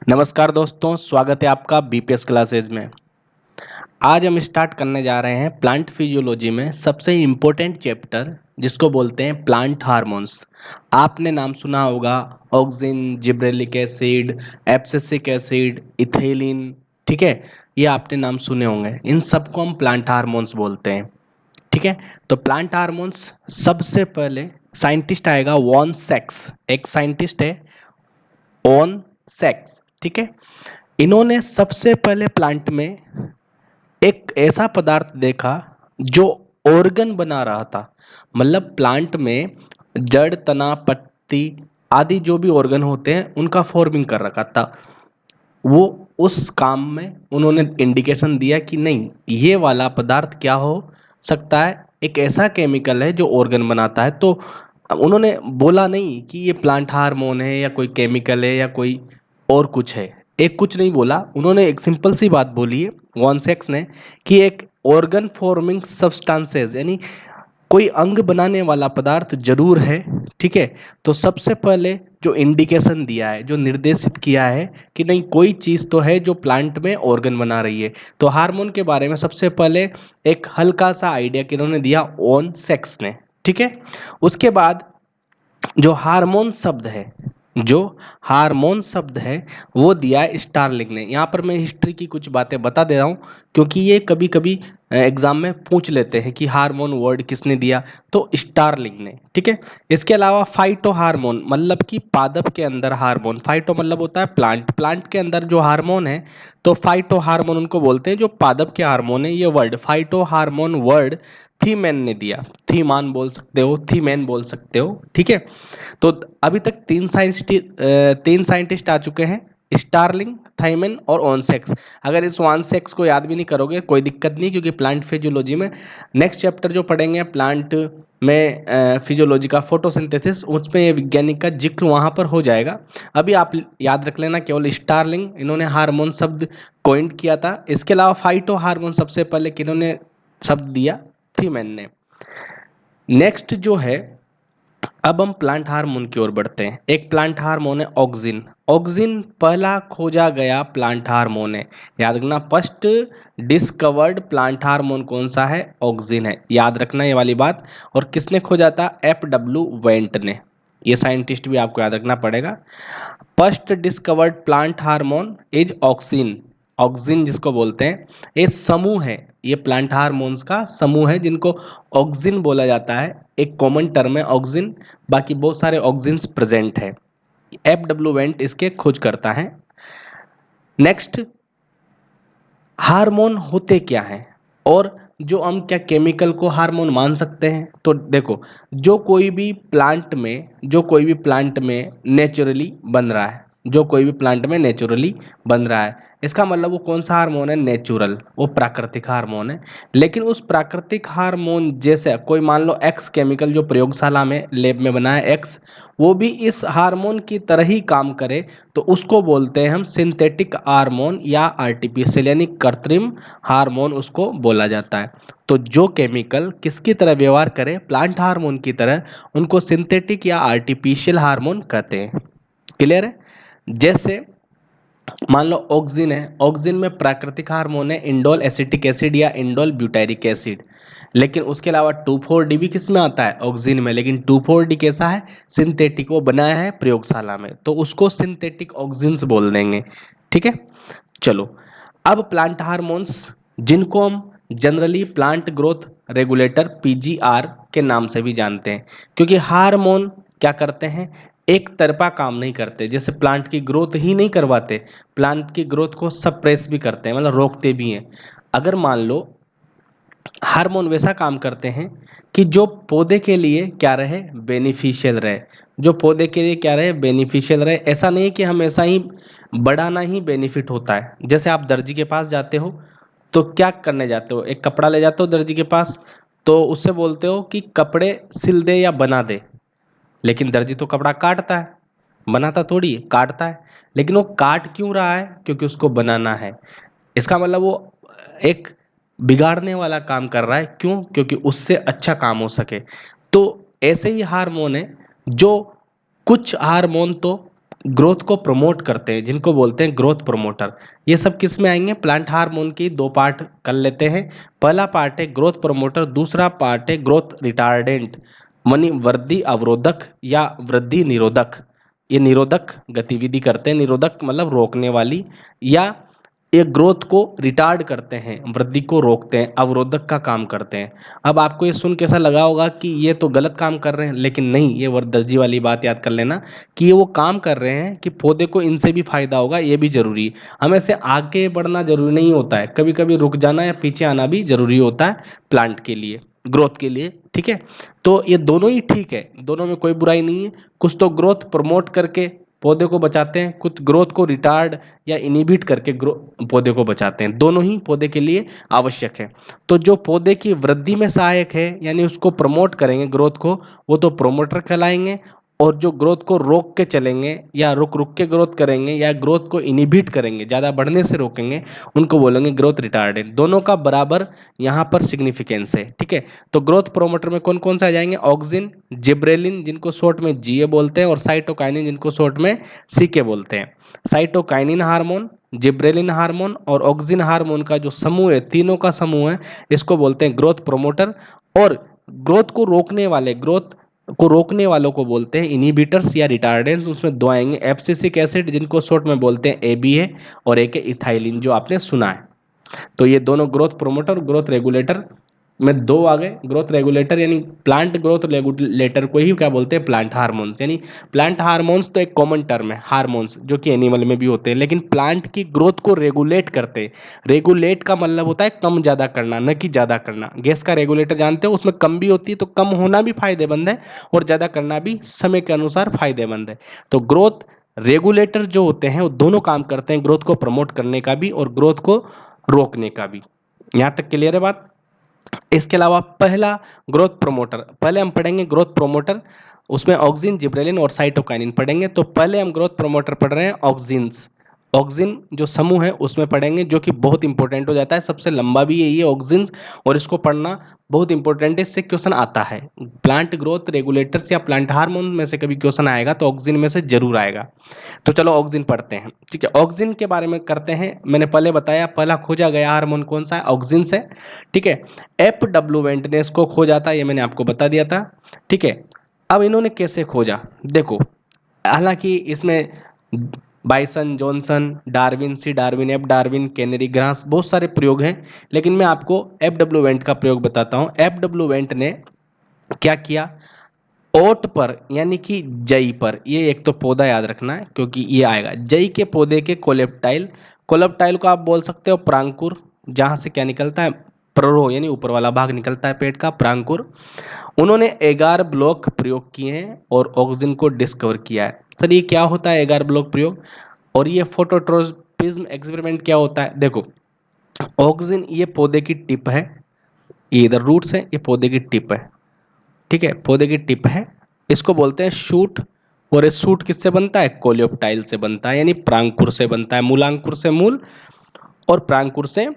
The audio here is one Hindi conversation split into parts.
नमस्कार दोस्तों, स्वागत है आपका बीपीएस क्लासेज में। आज हम स्टार्ट करने जा रहे हैं प्लांट फिजियोलॉजी में सबसे इम्पोर्टेंट चैप्टर जिसको बोलते हैं प्लांट हार्मोन्स। आपने नाम सुना होगा auxin, gibberellic acid, abscisic acid, ethylene. ठीक है, ये आपने नाम सुने होंगे। इन सबको हम प्लांट हार्मोन्स बोलते हैं। ठीक है, तो प्लांट हार्मोन्स सबसे पहले साइंटिस्ट आएगा वॉन सेक्स, एक साइंटिस्ट है ऑन सेक्स। ठीक है, इन्होंने सबसे पहले प्लांट में एक ऐसा पदार्थ देखा जो ऑर्गन बना रहा था। मतलब प्लांट में जड़, तना, पत्ती आदि जो भी ऑर्गन होते हैं उनका फॉर्मिंग कर रखा था। वो उस काम में उन्होंने इंडिकेशन दिया कि नहीं, ये वाला पदार्थ क्या हो सकता है, एक ऐसा केमिकल है जो ऑर्गन बनाता है। तो उन्होंने बोला नहीं कि ये प्लांट हार्मोन है या कोई केमिकल है या कोई और कुछ है। एक कुछ नहीं बोला, उन्होंने एक सिंपल सी बात बोली है वॉनसेक्स ने कि एक ऑर्गन फॉर्मिंग सब्सटेंसेस, यानी कोई अंग बनाने वाला पदार्थ जरूर है। ठीक है, तो सबसे पहले जो इंडिकेशन दिया है, जो निर्देशित किया है कि नहीं, कोई चीज़ तो है जो प्लांट में ऑर्गन बना रही है। तो हार्मोन के बारे में सबसे पहले एक हल्का सा आइडिया किन्होंने दिया, ऑन सेक्स ने। ठीक है, उसके बाद जो हार्मोन शब्द है, जो हार्मोन शब्द है वो दिया है स्टारलिंग ने। यहाँ पर मैं हिस्ट्री की कुछ बातें बता दे रहा हूँ क्योंकि ये कभी कभी एग्जाम में पूछ लेते हैं कि हार्मोन वर्ड किसने दिया, तो स्टारलिंग ने। ठीक है, इसके अलावा फाइटो हार्मोन, मतलब कि पादप के अंदर हार्मोन। फाइटो मतलब होता है प्लांट, प्लांट के अंदर जो हार्मोन है तो फाइटो हार्मोन उनको बोलते हैं, जो पादप के हार्मोन है। ये वर्ड फाइटो हार्मोन वर्ड थीमैन ने दिया। थीमान बोल सकते हो, थीमैन बोल सकते हो। ठीक है, तो अभी तक तीन साइंटिस्ट आ चुके हैं, स्टारलिंग, थाइमन और ऑनसेक्स। अगर इस ऑनसेक्स को याद भी नहीं करोगे कोई दिक्कत नहीं, क्योंकि प्लांट फिजियोलॉजी में नेक्स्ट चैप्टर जो पढ़ेंगे प्लांट में फिजियोलॉजी का फोटोसिंथेसिस, उसमें ये वैज्ञानिक का जिक्र वहाँ पर हो जाएगा। अभी आप याद रख लेना केवल स्टारलिंग, इन्होंने हार्मोन शब्द कॉइंट किया था। इसके अलावा फाइटो हार्मोन सबसे पहले किन्होंने शब्द दिया, थीमैन ने। नेक्स्ट जो है, अब हम प्लांट हार्मोन की ओर बढ़ते हैं। एक प्लांट हार्मोन है ऑक्सिन। ऑक्सिन पहला खोजा गया प्लांट हार्मोन है। याद रखना, फर्स्ट डिस्कवर्ड प्लांट हार्मोन कौन सा है? ऑक्सिन है। याद रखना ये वाली बात। और किसने खोजा था? FW वेंट ने। ये साइंटिस्ट भी आपको याद रखना पड़ेगा। First discovered plant hormone is auxin. Auxin जिसको बोलते हैं, ये समूह है, ये प्लांट हार्मोन्स का समूह है जिनको ऑक्सिन बोला जाता है। एक कॉमन टर्म है ऑक्सिन, बाकी बहुत सारे ऑक्सिन्स प्रेजेंट है। FW वेंट इसके खोज करता है। नेक्स्ट, हार्मोन होते क्या हैं और जो हम क्या केमिकल को हार्मोन मान सकते हैं? तो देखो, जो कोई भी प्लांट में नेचुरली बन रहा है, जो कोई भी प्लांट में नेचुरली बन रहा है, इसका मतलब वो कौन सा हार्मोन है? नेचुरल, वो प्राकृतिक हार्मोन है। लेकिन उस प्राकृतिक हार्मोन जैसे कोई मान लो एक्स केमिकल जो प्रयोगशाला में लैब में बना है एक्स, वो भी इस हार्मोन की तरह ही काम करे तो उसको बोलते हैं हम सिंथेटिक हार्मोन या आर्टिफिशियल, यानी कृत्रिम हार्मोन उसको बोला जाता है। तो जो केमिकल किसकी तरह व्यवहार करे, प्लांट हार्मोन की तरह, उनको सिंथेटिक या आर्टिफिशियल हार्मोन कहते हैं। क्लियर है? जैसे मान लो ऑक्सिन है, ऑक्सिन में प्राकृतिक हार्मोन है इंडोल एसिटिक एसिड या इंडोल ब्यूटारिक एसिड। लेकिन उसके अलावा 2,4-D भी किस में आता है? ऑक्सिन में। लेकिन 2,4-D कैसा है? सिंथेटिक, वो बनाया है प्रयोगशाला में, तो उसको सिंथेटिक ऑक्सिन्स बोल देंगे। ठीक है, चलो अब प्लांट हार्मोन्स, जिनको हम generally plant growth regulator PGR के नाम से भी जानते हैं, क्योंकि हार्मोन क्या करते हैं? एक तरफा काम नहीं करते, जैसे प्लांट की ग्रोथ ही नहीं करवाते, प्लांट की ग्रोथ को सप्रेस भी करते हैं, मतलब रोकते भी हैं। अगर मान लो हार्मोन वैसा काम करते हैं कि जो पौधे के लिए क्या रहे? बेनिफिशियल रहे। जो पौधे के लिए क्या रहे? बेनिफिशियल रहे। ऐसा नहीं है कि हमेशा ही बढ़ाना ही बेनिफिट होता है। जैसे आप दर्जी के पास जाते हो तो क्या करने जाते हो? एक कपड़ा ले जाते हो दर्जी के पास, तो उससे बोलते हो कि कपड़े सिल दे या बना दे। लेकिन दर्जी तो कपड़ा काटता है, बनाता थोड़ी है, काटता है। लेकिन वो काट क्यों रहा है? क्योंकि उसको बनाना है। इसका मतलब वो एक बिगाड़ने वाला काम कर रहा है। क्यों? क्योंकि उससे अच्छा काम हो सके। तो ऐसे ही हार्मोन है, जो कुछ हार्मोन तो ग्रोथ को प्रमोट करते हैं, जिनको बोलते हैं ग्रोथ प्रमोटर। ये सब किस में आएंगे? प्लांट हार्मोन की दो पार्ट कर लेते हैं। पहला पार्ट है ग्रोथ प्रमोटर, दूसरा पार्ट है ग्रोथ रिटार्डेंट, मानी वृद्धि अवरोधक या वृद्धि निरोधक। ये निरोधक गतिविधि करते हैं, निरोधक मतलब रोकने वाली, या ये ग्रोथ को रिटार्ड करते हैं, वृद्धि को रोकते हैं, अवरोधक का काम करते हैं। अब आपको ये सुन कैसा लगा होगा कि ये तो गलत काम कर रहे हैं, लेकिन नहीं, ये वर्दर्जी वाली बात याद कर लेना कि ये वो काम कर रहे हैं कि पौधे को इनसे भी फायदा होगा, ये भी जरूरी है। हमें से आगे बढ़ना जरूरी नहीं होता है, कभी कभी रुक जाना या पीछे आना भी जरूरी होता है प्लांट के लिए, ग्रोथ के लिए। ठीक है, तो ये दोनों ही ठीक है, दोनों में कोई बुराई नहीं है। कुछ तो ग्रोथ प्रमोट करके पौधे को बचाते हैं, कुछ ग्रोथ को रिटार्ड या इनिबिट करके पौधे को बचाते हैं। दोनों ही पौधे के लिए आवश्यक है। तो जो पौधे की वृद्धि में सहायक है, यानी उसको प्रमोट करेंगे ग्रोथ को, वो तो प्रोमोटर कहलाएंगे। और जो ग्रोथ को रोक के चलेंगे या रुक रुक के ग्रोथ करेंगे या ग्रोथ को इनिबिट करेंगे, ज़्यादा बढ़ने से रोकेंगे, उनको बोलेंगे ग्रोथ रिटार्डेंट। दोनों का बराबर यहाँ पर सिग्निफिकेंस है। ठीक है, तो ग्रोथ प्रोमोटर में कौन कौन से आ जाएंगे? ऑक्सिन, जिब्रेलिन जिनको शॉर्ट में जीए बोलते हैं, और साइटोकाइनिन जिनको शॉर्ट में सीके बोलते हैं। साइटोकाइनिन हार्मोन, जिब्रेलिन हार्मोन और ऑक्सिन हार्मोन का जो समूह है, तीनों का समूह है, इसको बोलते हैं ग्रोथ प्रोमोटर। और ग्रोथ को रोकने वाले, ग्रोथ को रोकने वालों को बोलते हैं इनिबिटर्स या रिटार्डेंट्स। उसमें दो आएंगे, एब्सिसिक एसिड जिनको शॉर्ट में बोलते हैं एबीए, और एक है इथाइलिन जो आपने सुना है। तो ये दोनों ग्रोथ प्रोमोटर, ग्रोथ रेगुलेटर में दो आ गए। ग्रोथ रेगुलेटर यानी प्लांट ग्रोथ रेगुलेटर को ही क्या बोलते हैं? Plant hormones. यानी प्लांट हार्मोन्स तो एक कॉमन टर्म है, हार्मोन्स जो कि एनिमल में भी होते हैं, लेकिन प्लांट की ग्रोथ को रेगुलेट करते हैं। रेगुलेट का मतलब होता है कम ज़्यादा करना, न कि ज़्यादा करना। गैस का रेगुलेटर जानते हो, उसमें कम भी होती है, तो कम होना भी फायदेमंद है और ज़्यादा करना भी समय के अनुसार फायदेमंद है। तो ग्रोथ रेगुलेटर जो होते हैं वो दोनों काम करते हैं, ग्रोथ को प्रमोट करने का भी और ग्रोथ को रोकने का भी। यहाँ तक क्लियर है बात? इसके अलावा पहला ग्रोथ प्रोमोटर, पहले हम पढ़ेंगे ग्रोथ प्रोमोटर, उसमें ऑक्सिन, जिब्रेलिन और साइटोकाइनिन पढ़ेंगे। तो पहले हम ग्रोथ प्रोमोटर पढ़ रहे हैं ऑक्सिन्स। ऑक्सिन जो समूह है उसमें पढ़ेंगे, जो कि बहुत इंपॉर्टेंट हो जाता है, सबसे लंबा भी यही है ऑक्सिन्स, और इसको पढ़ना बहुत इंपॉर्टेंट है, इससे क्वेश्चन आता है। प्लांट ग्रोथ रेगुलेटर्स या प्लांट हार्मोन में से कभी क्वेश्चन आएगा तो ऑक्सिन में से जरूर आएगा। तो चलो ऑक्सिन पढ़ते हैं। ठीक है, ऑक्सिन के बारे में करते हैं। मैंने पहले बताया, पहला खोजा गया हार्मोन कौन सा है? ऑक्सिन से। ठीक है, FW वेंटनेस को खोजा था, ये मैंने आपको बता दिया था। ठीक है, अब इन्होंने कैसे खोजा देखो। हालांकि इसमें Boysen, Jensen, Darwin, C Darwin, F Darwin, canary grass, बहुत सारे प्रयोग हैं, लेकिन मैं आपको FW वेंट का प्रयोग बताता हूँ। FW वेंट ने क्या किया? ओट पर यानी कि जई पर, ये एक तो पौधा याद रखना है क्योंकि ये आएगा, जई के पौधे के कोलेप्टाइल, कोलेप्टाइल को आप बोल सकते हो प्रांकुर, जहां से क्या निकलता है? प्ररो यानी ऊपर वाला भाग निकलता है पेट का, प्रांकुर। उन्होंने एगार ब्लॉक प्रयोग किए हैं और ऑक्सिन को डिस्कवर किया है। सर ये क्या होता है एगार ब्लॉक प्रयोग? और ये फोटोट्रोपिज्म एक्सपेरिमेंट क्या होता है? देखो, ऑक्सिन ये पौधे की टिप है, ये इधर रूट्स है, ये पौधे की टिप है। ठीक है, पौधे की टिप है, इसको बोलते हैं शूट। और ये शूट किससे बनता है? कोलियोप्टाइल से बनता है, यानी प्रांकुर से बनता है। मूलांकुर से मूल, और प्रांकुर से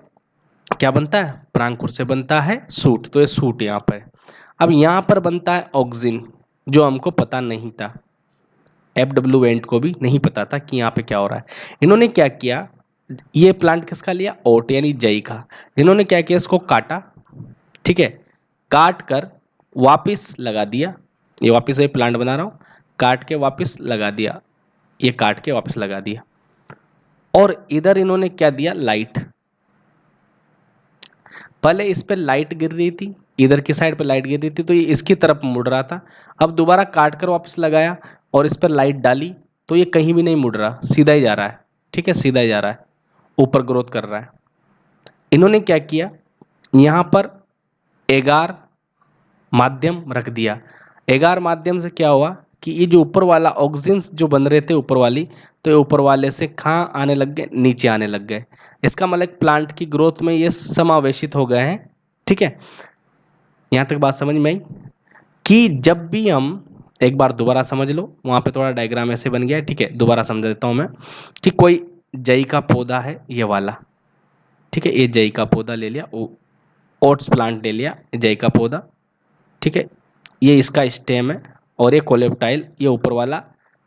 क्या बनता है? प्रांकुर से बनता है शूट। तो ये शूट यहाँ पर है। अब यहाँ पर बनता है ऑक्सिन, जो हमको पता नहीं था, FW वेंट को भी नहीं पता था कि यहाँ पे क्या हो रहा है। इन्होंने क्या किया? ये प्लांट किसका लिया? ओट यानी जई का। इन्होंने क्या किया? इसको काटा। ठीक है, काट कर वापिस लगा दिया। ये वापिस ये प्लांट बना रहा हूँ, काट के वापिस लगा दिया, ये काट के वापिस लगा दिया। और इधर इन्होंने क्या दिया? लाइट। पहले इस पे लाइट गिर रही थी, इधर की साइड पे लाइट गिर रही थी, तो ये इसकी तरफ मुड़ रहा था। अब दोबारा काट कर वापस लगाया और इस पर लाइट डाली, तो ये कहीं भी नहीं मुड़ रहा, सीधा ही जा रहा है। ठीक है, सीधा ही जा रहा है, ऊपर ग्रोथ कर रहा है। इन्होंने क्या किया? यहाँ पर एगार माध्यम रख दिया। एगार माध्यम से क्या हुआ कि ये जो ऊपर वाला ऑक्सिन्स जो बन रहे थे ऊपर वाली, तो ये ऊपर वाले से कहाँ आने लग गए? नीचे आने लग गए। इसका मतलब प्लांट की ग्रोथ में ये समावेशित हो गए हैं। ठीक है, यहाँ तक बात समझ में आई? कि जब भी हम, एक बार दोबारा समझ लो, वहाँ पे थोड़ा डायग्राम ऐसे बन गया है। ठीक है, दोबारा समझा देता हूँ मैं कि कोई जई का पौधा है ये वाला। ठीक है, ये जई का पौधा ले लिया, ओट्स प्लांट ले लिया, जई का पौधा। ठीक है, ये इसका स्टेम है और ये कोलेप्टाइल, ये ऊपर वाला।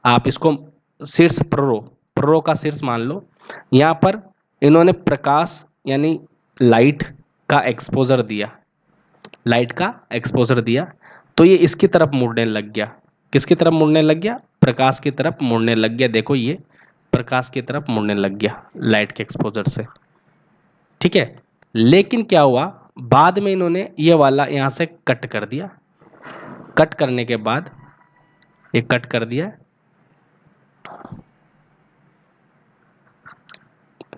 आप इसको शीर्ष प्रो का शीर्ष मान लो, यहाँ पर इन्होंने प्रकाश यानी लाइट का एक्सपोजर दिया, लाइट का एक्सपोजर दिया, तो ये इसकी तरफ मुड़ने लग गया। किसकी तरफ मुड़ने लग गया? प्रकाश की तरफ मुड़ने लग गया। देखो ये प्रकाश की तरफ मुड़ने लग गया लाइट के एक्सपोजर से, ठीक है। लेकिन क्या हुआ, बाद में इन्होंने ये वाला यहाँ से कट कर दिया। कट करने के बाद ये कट कर दिया,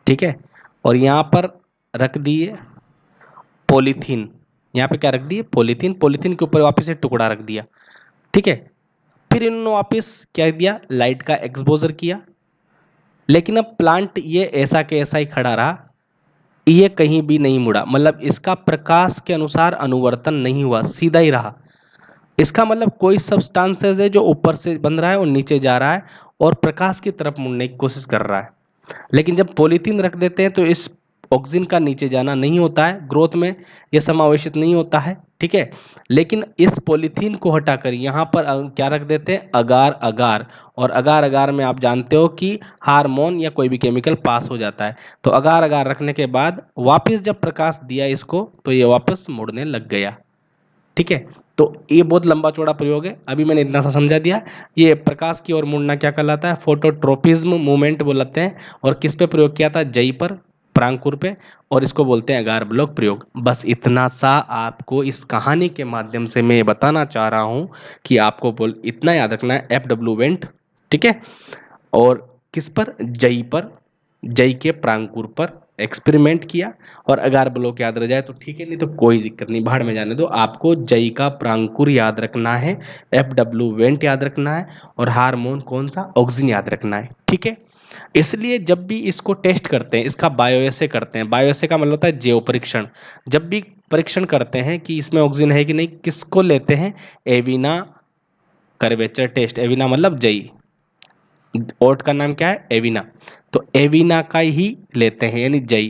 ठीक है, और यहाँ पर रख दिए पॉलीथीन। यहाँ पे क्या रख दिए? पॉलीथीन। पॉलीथीन के ऊपर वापस से टुकड़ा रख दिया, ठीक है। फिर इन्होंने वापस क्या दिया? लाइट का एक्सपोजर किया। लेकिन अब प्लांट ये ऐसा के ऐसा ही खड़ा रहा, ये कहीं भी नहीं मुड़ा, मतलब इसका प्रकाश के अनुसार अनुवर्तन नहीं हुआ, सीधा ही रहा। इसका मतलब कोई सब्सटेंसेस है जो ऊपर से बन रहा है और नीचे जा रहा है और प्रकाश की तरफ मुड़ने की कोशिश कर रहा है। लेकिन जब पॉलीथीन रख देते हैं तो इस ऑक्सीजन का नीचे जाना नहीं होता है, ग्रोथ में यह समावेशित नहीं होता है, ठीक है। लेकिन इस पॉलीथीन को हटाकर यहाँ पर क्या रख देते हैं? अगार अगार। और अगार अगार में आप जानते हो कि हार्मोन या कोई भी केमिकल पास हो जाता है। तो अगार अगार रखने के बाद वापस जब प्रकाश दिया इसको तो ये वापस मुड़ने लग गया, ठीक है। तो ये बहुत लंबा चौड़ा प्रयोग है, अभी मैंने इतना सा समझा दिया। ये प्रकाश की ओर मुड़ना क्या कहलाता है? फोटोट्रोपिज्म मूवमेंट बोलते हैं। और किस पे प्रयोग किया था? जई पर, प्रांकुर पे, और इसको बोलते हैं अगार ब्लॉक प्रयोग। बस इतना सा आपको इस कहानी के माध्यम से मैं बताना चाह रहा हूं कि आपको बोल इतना याद रखना है, एफ.डब्ल्यू. वेंट, ठीक है। और किस पर? जई पर, जई के प्रांकुर पर एक्सपेरिमेंट किया। और अगार ब्लॉक याद रह जाए तो ठीक है, नहीं तो कोई दिक्कत नहीं, भाड़ में जाने दो। आपको जई का प्रांकुर याद रखना है, एफ.डब्ल्यू. वेंट याद रखना है, और हार्मोन कौन सा? ऑक्सीजन याद रखना है, ठीक है। इसलिए जब भी इसको टेस्ट करते हैं, इसका बायोएसे करते हैं, बायोएसे का मतलब होता है जैव परीक्षण। जब भी परीक्षण करते हैं कि इसमें ऑक्सीजन है कि नहीं, किसको लेते हैं? एविना कर्वेचर टेस्ट। एविना मतलब जई, ओट का नाम क्या है? एविना। तो एविना का ही लेते हैं, यानी जई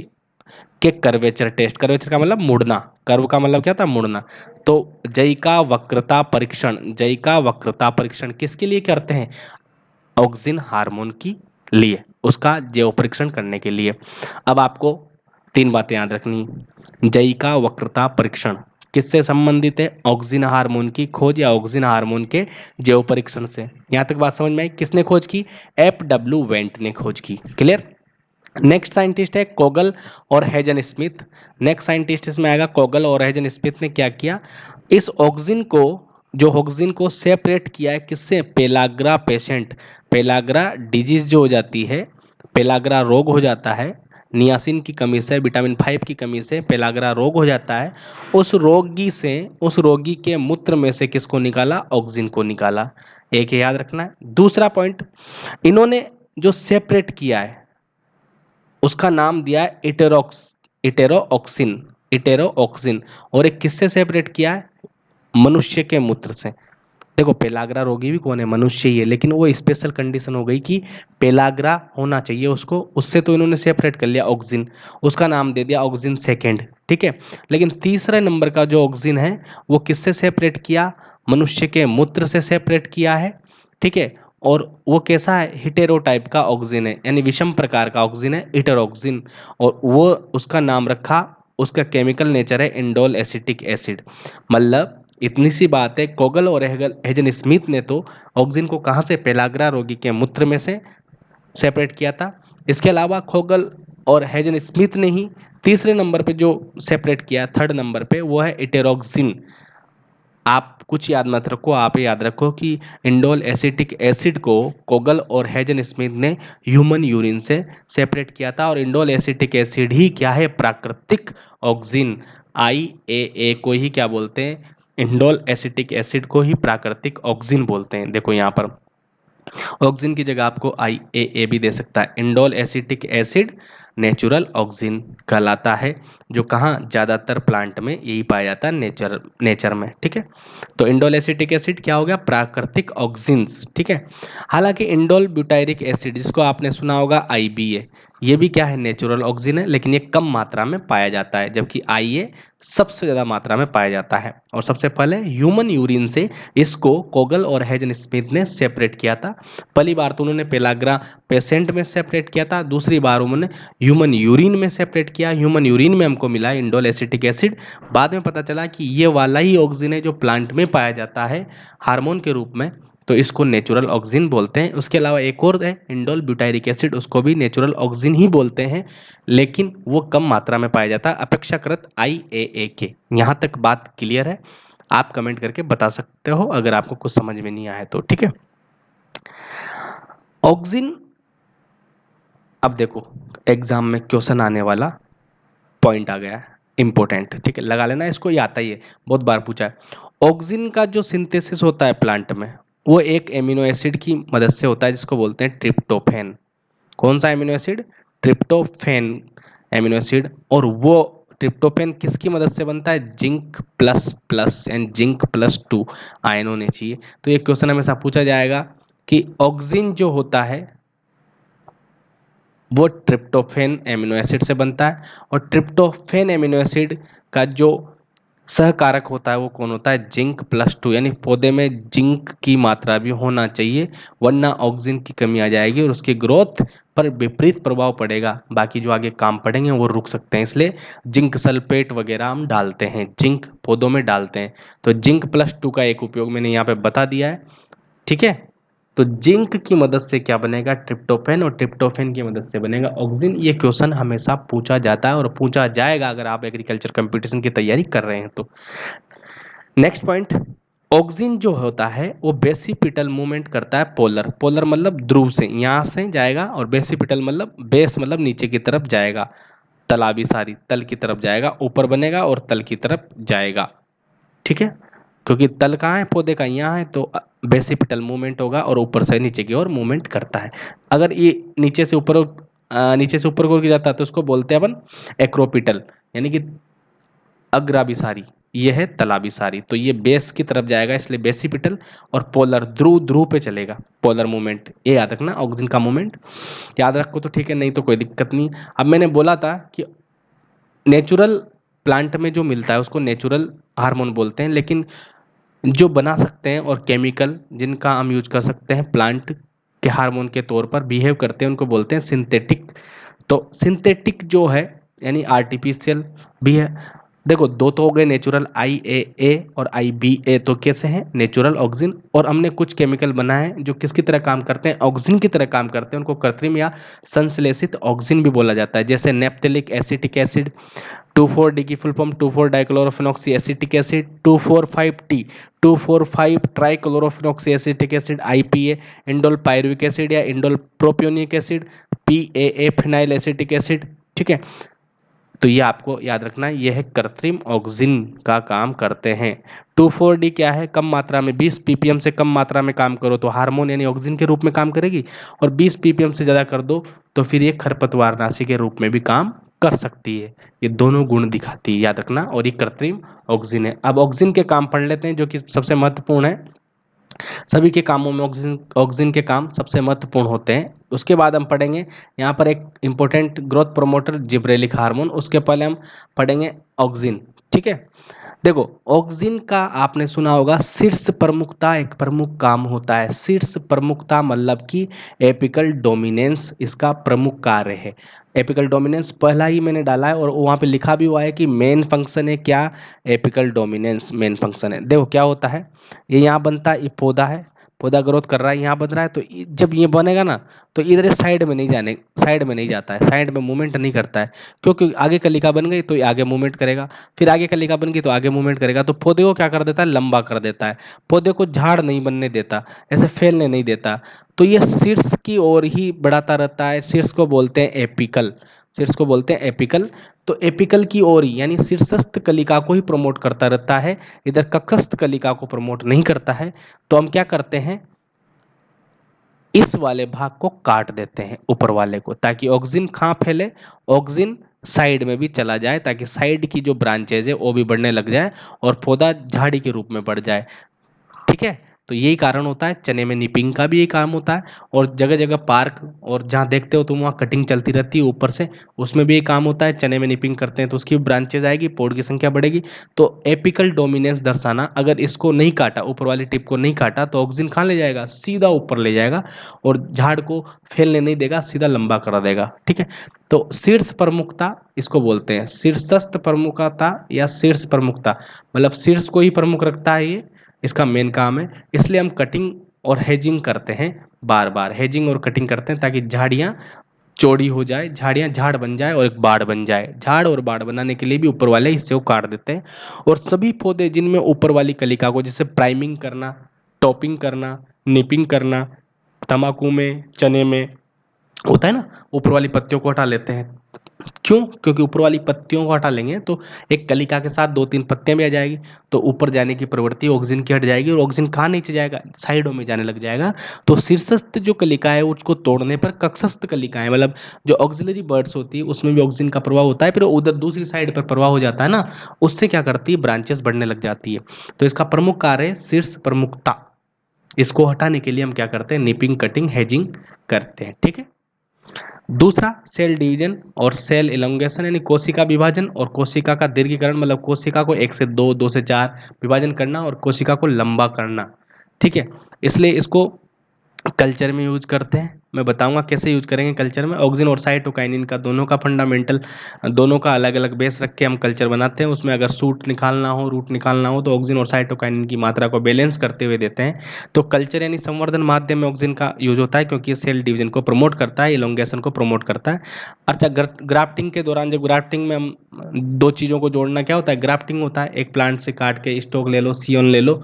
के कर्वेचर टेस्ट। कर्वेचर का मतलब मुड़ना, कर्व का मतलब क्या था? मुड़ना। तो जई का वक्रता परीक्षण, जई का वक्रता परीक्षण किसके लिए करते हैं? ऑक्सिन हार्मोन की लिए, उसका जैव परीक्षण करने के लिए। अब आपको तीन बातें याद रखनी। जई का वक्रता परीक्षण किससे संबंधित है? ऑक्सिन हार्मोन की खोज या ऑक्सिन हार्मोन के जैव परीक्षण से। यहां तक बात समझ में आई? किसने खोज की? एफ.डब्ल्यू. वेंट ने खोज की। क्लियर? नेक्स्ट साइंटिस्ट है कोगल और हेजन स्मिथ। नेक्स्ट साइंटिस्ट इसमें आएगा कोगल और हेजन स्मिथ ने क्या किया? इस ऑक्सिन को, जो ऑक्सिन को सेपरेट किया है किससे? Pellagra patient. पेलाग्रा डिजीज जो हो जाती है, पेलाग्रा रोग हो जाता है, नियासिन की कमी से, विटामिन 5 की कमी से पेलाग्रा रोग हो जाता है। उस रोगी से, उस रोगी के मूत्र में से किसको निकाला? ऑक्सिन को निकाला। एक याद रखना है। दूसरा पॉइंट, इन्होंने जो सेपरेट किया है उसका नाम दिया है इटेरोऑक्सिन, इटेरोऑक्सिन। और एक किससे सेपरेट किया है? मनुष्य के मूत्र से। देखो पेलाग्रा रोगी भी कौन है? मनुष्य ही है, लेकिन वो स्पेशल कंडीशन हो गई कि पेलाग्रा होना चाहिए उसको, उससे तो इन्होंने सेपरेट कर लिया ऑक्सिन, उसका नाम दे दिया ऑक्सिन सेकेंड, ठीक है। लेकिन तीसरे नंबर का जो ऑक्सिन है वो किससे सेपरेट किया? मनुष्य के मूत्र से सेपरेट किया है, ठीक है। और वो कैसा है? हिटेरो टाइप का ऑक्सिन है, यानी विषम प्रकार का ऑक्सिन है, हिटेरोक्सिन। और वो उसका नाम रखा, उसका केमिकल नेचर है इंडोल एसिटिक एसिड। मतलब इतनी सी बात है, कोगल और हेजन स्मिथ ने तो ऑक्सिन को कहाँ से? पेलाग्रा रोगी के मूत्र में से सेपरेट किया था। इसके अलावा कोगल और हेजन स्मिथ ने ही तीसरे नंबर पे जो सेपरेट किया, थर्ड नंबर पे, वो है इटेरोक्सिन। आप कुछ याद मत रखो, आप याद रखो कि इंडोल एसिटिक एसिड को कोगल और हेजन स्मिथ ने ह्यूमन यूरिन से सेपरेट किया था। और इंडोल एसिटिक एसिड ही क्या है? प्राकृतिक ऑक्सिन, IAA को ही क्या बोलते हैं? इंडोल एसिटिक एसिड को ही प्राकृतिक ऑक्सिन बोलते हैं। देखो यहाँ पर ऑक्सिन की जगह आपको IAA भी दे सकता है। Indole acetic acid natural auxin कहलाता है, जो कहाँ? ज़्यादातर प्लांट में यही पाया जाता है, नेचर में, ठीक है। तो इंडोल एसिटिक एसिड क्या हो गया? प्राकृतिक ऑक्सिन्स, ठीक है। हालांकि इंडोल ब्यूटायरिक एसिड, जिसको आपने सुना होगा IBA, ये भी क्या है, नेचुरल ऑक्सीजन है, लेकिन ये कम मात्रा में पाया जाता है, जबकि IA सबसे ज़्यादा मात्रा में पाया जाता है। और सबसे पहले ह्यूमन यूरिन से इसको कोगल और हेजन स्मिथ ने सेपरेट किया था। पहली बार तो उन्होंने पेलाग्रा पेशेंट में सेपरेट किया था, दूसरी बार उन्होंने ह्यूमन यूरिन में सेपरेट किया। ह्यूमन यूरिन में हमको मिला इंडोल एसिटिक एसिड। बाद में पता चला कि ये वाला ही ऑक्सीजन है जो प्लांट में पाया जाता है हार्मोन के रूप में, तो इसको नेचुरल ऑक्सीजन बोलते हैं। उसके अलावा एक और है इंडोल ब्यूटाइरिक एसिड, उसको भी नेचुरल ऑक्सीजन ही बोलते हैं, लेकिन वो कम मात्रा में पाया जाता है अपेक्षाकृत IAA के। यहाँ तक बात क्लियर है? आप कमेंट करके बता सकते हो अगर आपको कुछ समझ में नहीं आया तो, ठीक है। ऑक्सीजन, अब देखो एग्जाम में क्वेश्चन आने वाला पॉइंट आ गया है इंपॉर्टेंट, ठीक है, लगा लेना इसको, ये आता ही है, बहुत बार पूछा है। ऑक्सीजन का जो सिंथेसिस होता है प्लांट में, वो एक एमिनो एसिड की मदद से होता है जिसको बोलते हैं ट्रिप्टोफैन। कौन सा amino acid? Tryptophan amino acid. और वो ट्रिप्टोफैन किसकी मदद से बनता है? Zinc plus plus and zinc plus 2 ion होने चाहिए। तो ये क्वेश्चन हमेशा पूछा जाएगा कि ऑक्सीजन जो होता है वो ट्रिप्टोफैन एमिनो एसिड से बनता है, और ट्रिप्टोफैन एमिनो एसिड का जो सहकारक होता है वो कौन होता है? Zinc plus 2। यानी पौधे में जिंक की मात्रा भी होना चाहिए, वरना ऑक्सीजन की कमी आ जाएगी और उसकी ग्रोथ पर विपरीत प्रभाव पड़ेगा। बाकी जो आगे काम पड़ेंगे वो रुक सकते हैं, इसलिए जिंक सल्फेट वगैरह हम डालते हैं, जिंक पौधों में डालते हैं। तो जिंक प्लस 2 का एक उपयोग मैंने यहाँ पे बता दिया है, ठीक है। तो जिंक की मदद से क्या बनेगा? ट्रिप्टोफैन, और ट्रिप्टोफैन की मदद से बनेगा ऑक्सीजन। ये क्वेश्चन हमेशा पूछा जाता है और पूछा जाएगा अगर आप एग्रीकल्चर कंपटीशन की तैयारी कर रहे हैं तो। नेक्स्ट पॉइंट, ऑक्सीजन जो होता है वो बेसिपिटल मूवमेंट करता है पोलर। पोलर मतलब ध्रुव से, यहाँ से जाएगा, और बेसिपिटल मतलब बेस मतलब नीचे की तरफ जाएगा, तलाबी सारी तल की तरफ जाएगा, ऊपर बनेगा और तल की तरफ जाएगा, ठीक है। क्योंकि तल कहाँ है पौधे का? यहाँ है, तो बेसिपिटल मूवमेंट होगा और ऊपर से नीचे की ओर मूवमेंट करता है। अगर ये नीचे से ऊपर की ओर जाता है तो उसको बोलते हैं अपन एक्रोपिटल, यानी कि अग्राभिसारी। ये है तलाभिसारी। तो ये बेस की तरफ जाएगा इसलिए बेसिपिटल, और पोलर ध्रुव ध्रुव पे चलेगा, पोलर मूवमेंट। ये याद रखना, ऑक्सीजन का मूवमेंट याद रखो तो ठीक है, नहीं तो कोई दिक्कत नहीं। अब मैंने बोला था कि नेचुरल प्लांट में जो मिलता है उसको नेचुरल हार्मोन बोलते हैं, लेकिन जो बना सकते हैं और केमिकल जिनका हम यूज कर सकते हैं प्लांट के हार्मोन के तौर पर बिहेव करते हैं उनको बोलते हैं सिंथेटिक। तो सिंथेटिक जो है यानी आर्टिफिशियल भी है। देखो दो तो हो गए नेचुरल, IAA और IBA, तो कैसे हैं? Natural oxygen. और हमने कुछ केमिकल बनाए हैं जो किसकी तरह काम करते हैं? ऑक्सीजन की तरह काम करते हैं, उनको कृत्रिम या संश्लेषित ऑक्सीजन भी बोला जाता है, जैसे नेप्थेलिक एसिटिक एसिड, 2,4-D की full form 2,4 dichlorophenoxy acetic acid, 2,4,5-T 2,4,5 trichlorophenoxy acetic acid, IPA, indole pyruvic acid या indole propionic acid, PAA phenyl acetic acid, ठीक है। तो ये आपको याद रखना है, ये है कृत्रिम ऑक्सीजन का काम करते हैं। 2,4-D क्या है? कम मात्रा में 20 ppm से कम मात्रा में काम करो तो हार्मोन यानी ऑक्सीजन के रूप में काम करेगी, और 20 ppm से ज़्यादा कर दो तो फिर ये खरपतवारनाशी के रूप में भी काम कर सकती है। ये दोनों गुण दिखाती है, याद रखना। और ये कृत्रिम ऑक्सीजन है। अब ऑक्सीजन के काम पढ़ लेते हैं जो कि सबसे महत्वपूर्ण है। सभी के कामों में ऑक्सीजन ऑक्सीजन के काम सबसे महत्वपूर्ण होते हैं। उसके बाद हम पढ़ेंगे यहाँ पर एक important growth promoter gibberellic hormone. उसके पहले हम पढ़ेंगे ऑक्सीजन, ठीक है। देखो ऑक्सीजन का आपने सुना होगा शीर्ष प्रमुखता एक प्रमुख काम होता है। शीर्ष प्रमुखता मतलब कि एपिकल डोमिनेंस इसका प्रमुख कार्य है। एपिकल डोमिनेंस पहला ही मैंने डाला है और वहाँ पे लिखा भी हुआ है कि मेन फंक्शन है क्या? एपिकल डोमिनेंस मेन फंक्शन है। देखो क्या होता है, ये यहाँ बनता है, ये पौधा है, पौधा ग्रोथ कर रहा है, यहाँ बन रहा है, तो जब ये बनेगा ना तो इधर साइड में नहीं जाने, साइड में नहीं जाता है, साइड में मूवमेंट नहीं करता है, क्योंकि आगे कलिका बन गई तो ये आगे मूवमेंट करेगा, फिर आगे कलिका बन गई तो आगे मूवमेंट करेगा। तो पौधे को क्या कर देता है? लंबा कर देता है, पौधे को झाड़ नहीं बनने देता, ऐसे फैलने नहीं देता। तो ये शीर्ष की ओर ही बढ़ाता रहता है। शीर्ष को बोलते हैं एपिकल, शीर्ष को बोलते हैं एपिकल। तो एपिकल की ओर ही यानी शीर्षस्थ कलिका को ही प्रमोट करता रहता है, इधर कक्षस्थ कलिका को प्रमोट नहीं करता है। तो हम क्या करते हैं, इस वाले भाग को काट देते हैं ऊपर वाले को, ताकि ऑक्सीजन कहाँ फैले? ऑक्सीजन साइड में भी चला जाए, ताकि साइड की जो ब्रांचेज है वो भी बढ़ने लग जाए और पौधा झाड़ी के रूप में बढ़ जाए, ठीक है। तो यही कारण होता है। चने में निपिंग का भी यही काम होता है, और जगह जगह पार्क और जहाँ देखते हो तुम वहाँ कटिंग चलती रहती है ऊपर से, उसमें भी यही काम होता है। चने में निपिंग करते हैं तो उसकी ब्रांचेज आएगी, पोड की संख्या बढ़ेगी। तो एपिकल डोमिनेंस दर्शाना, अगर इसको नहीं काटा, ऊपर वाली टिप को नहीं काटा, तो ऑक्सिन कहाँ ले जाएगा, सीधा ऊपर ले जाएगा और झाड़ को फैलने नहीं देगा, सीधा लंबा कर देगा। ठीक है, तो शीर्ष प्रमुखता इसको बोलते हैं, शीर्षस्थ प्रमुखता या शीर्ष प्रमुखता, मतलब शीर्ष को ही प्रमुख रखता है ये, इसका मेन काम है। इसलिए हम कटिंग और हेजिंग करते हैं, बार बार हेजिंग और कटिंग करते हैं ताकि झाड़ियाँ चौड़ी हो जाए, झाड़ियाँ झाड़ बन जाए और एक बाड़ बन जाए। झाड़ और बाड़ बनाने के लिए भी ऊपर वाले हिस्से को काट देते हैं। और सभी पौधे जिनमें ऊपर वाली कलिका को, जैसे प्राइमिंग करना, टॉपिंग करना, निपिंग करना, तम्बाकू में, चने में होता है ना, ऊपर वाली पत्तियों को हटा लेते हैं। क्यों? क्योंकि ऊपर वाली पत्तियों को हटा लेंगे तो एक कलिका के साथ दो तीन पत्तियां भी आ जाएगी, तो ऊपर जाने की प्रवृत्ति ऑक्सीजन की हट जाएगी और ऑक्सीजन कहाँ नीचे जाएगा, साइडों में जाने लग जाएगा। तो शीर्षस्थ जो कलिका है उसको तोड़ने पर कक्षस्थ कलिकाएं, मतलब जो ऑक्सिलरी बर्ड्स होती है उसमें भी ऑक्सीजन का प्रभाव होता है, फिर उधर दूसरी साइड पर प्रभाव हो जाता है ना, उससे क्या करती है, ब्रांचेस बढ़ने लग जाती है। तो इसका प्रमुख कार्य है शीर्ष प्रमुखता। इसको हटाने के लिए हम क्या करते हैं, निपिंग, कटिंग, हेजिंग करते हैं। ठीक है। दूसरा सेल डिवीजन और सेल इलोंगेशन, यानी कोशिका विभाजन और कोशिका का दीर्घीकरण, मतलब कोशिका को 1 से 2, 2 से 4 विभाजन करना और कोशिका को लंबा करना। ठीक है, इसलिए इसको कल्चर में यूज करते हैं। मैं बताऊंगा कैसे यूज करेंगे कल्चर में। ऑक्सिन और साइटोकाइनिन का दोनों का फंडामेंटल, दोनों का अलग अलग बेस रख के हम कल्चर बनाते हैं। उसमें अगर सूट निकालना हो, रूट निकालना हो, तो ऑक्सिन और साइटोकाइनिन की मात्रा को बैलेंस करते हुए देते हैं। तो कल्चर यानी संवर्धन माध्यम में ऑक्सिन का यूज होता है, क्योंकि सेल डिवीजन को प्रमोट करता है, इलोंगेशन को प्रमोट करता है। अच्छा, ग्राफ्टिंग के दौरान, जब ग्राफ्टिंग में हम दो चीज़ों को जोड़ना, क्या होता है, ग्राफ्टिंग होता है, एक प्लांट से काट के स्टॉक ले लो, सियोन ले लो,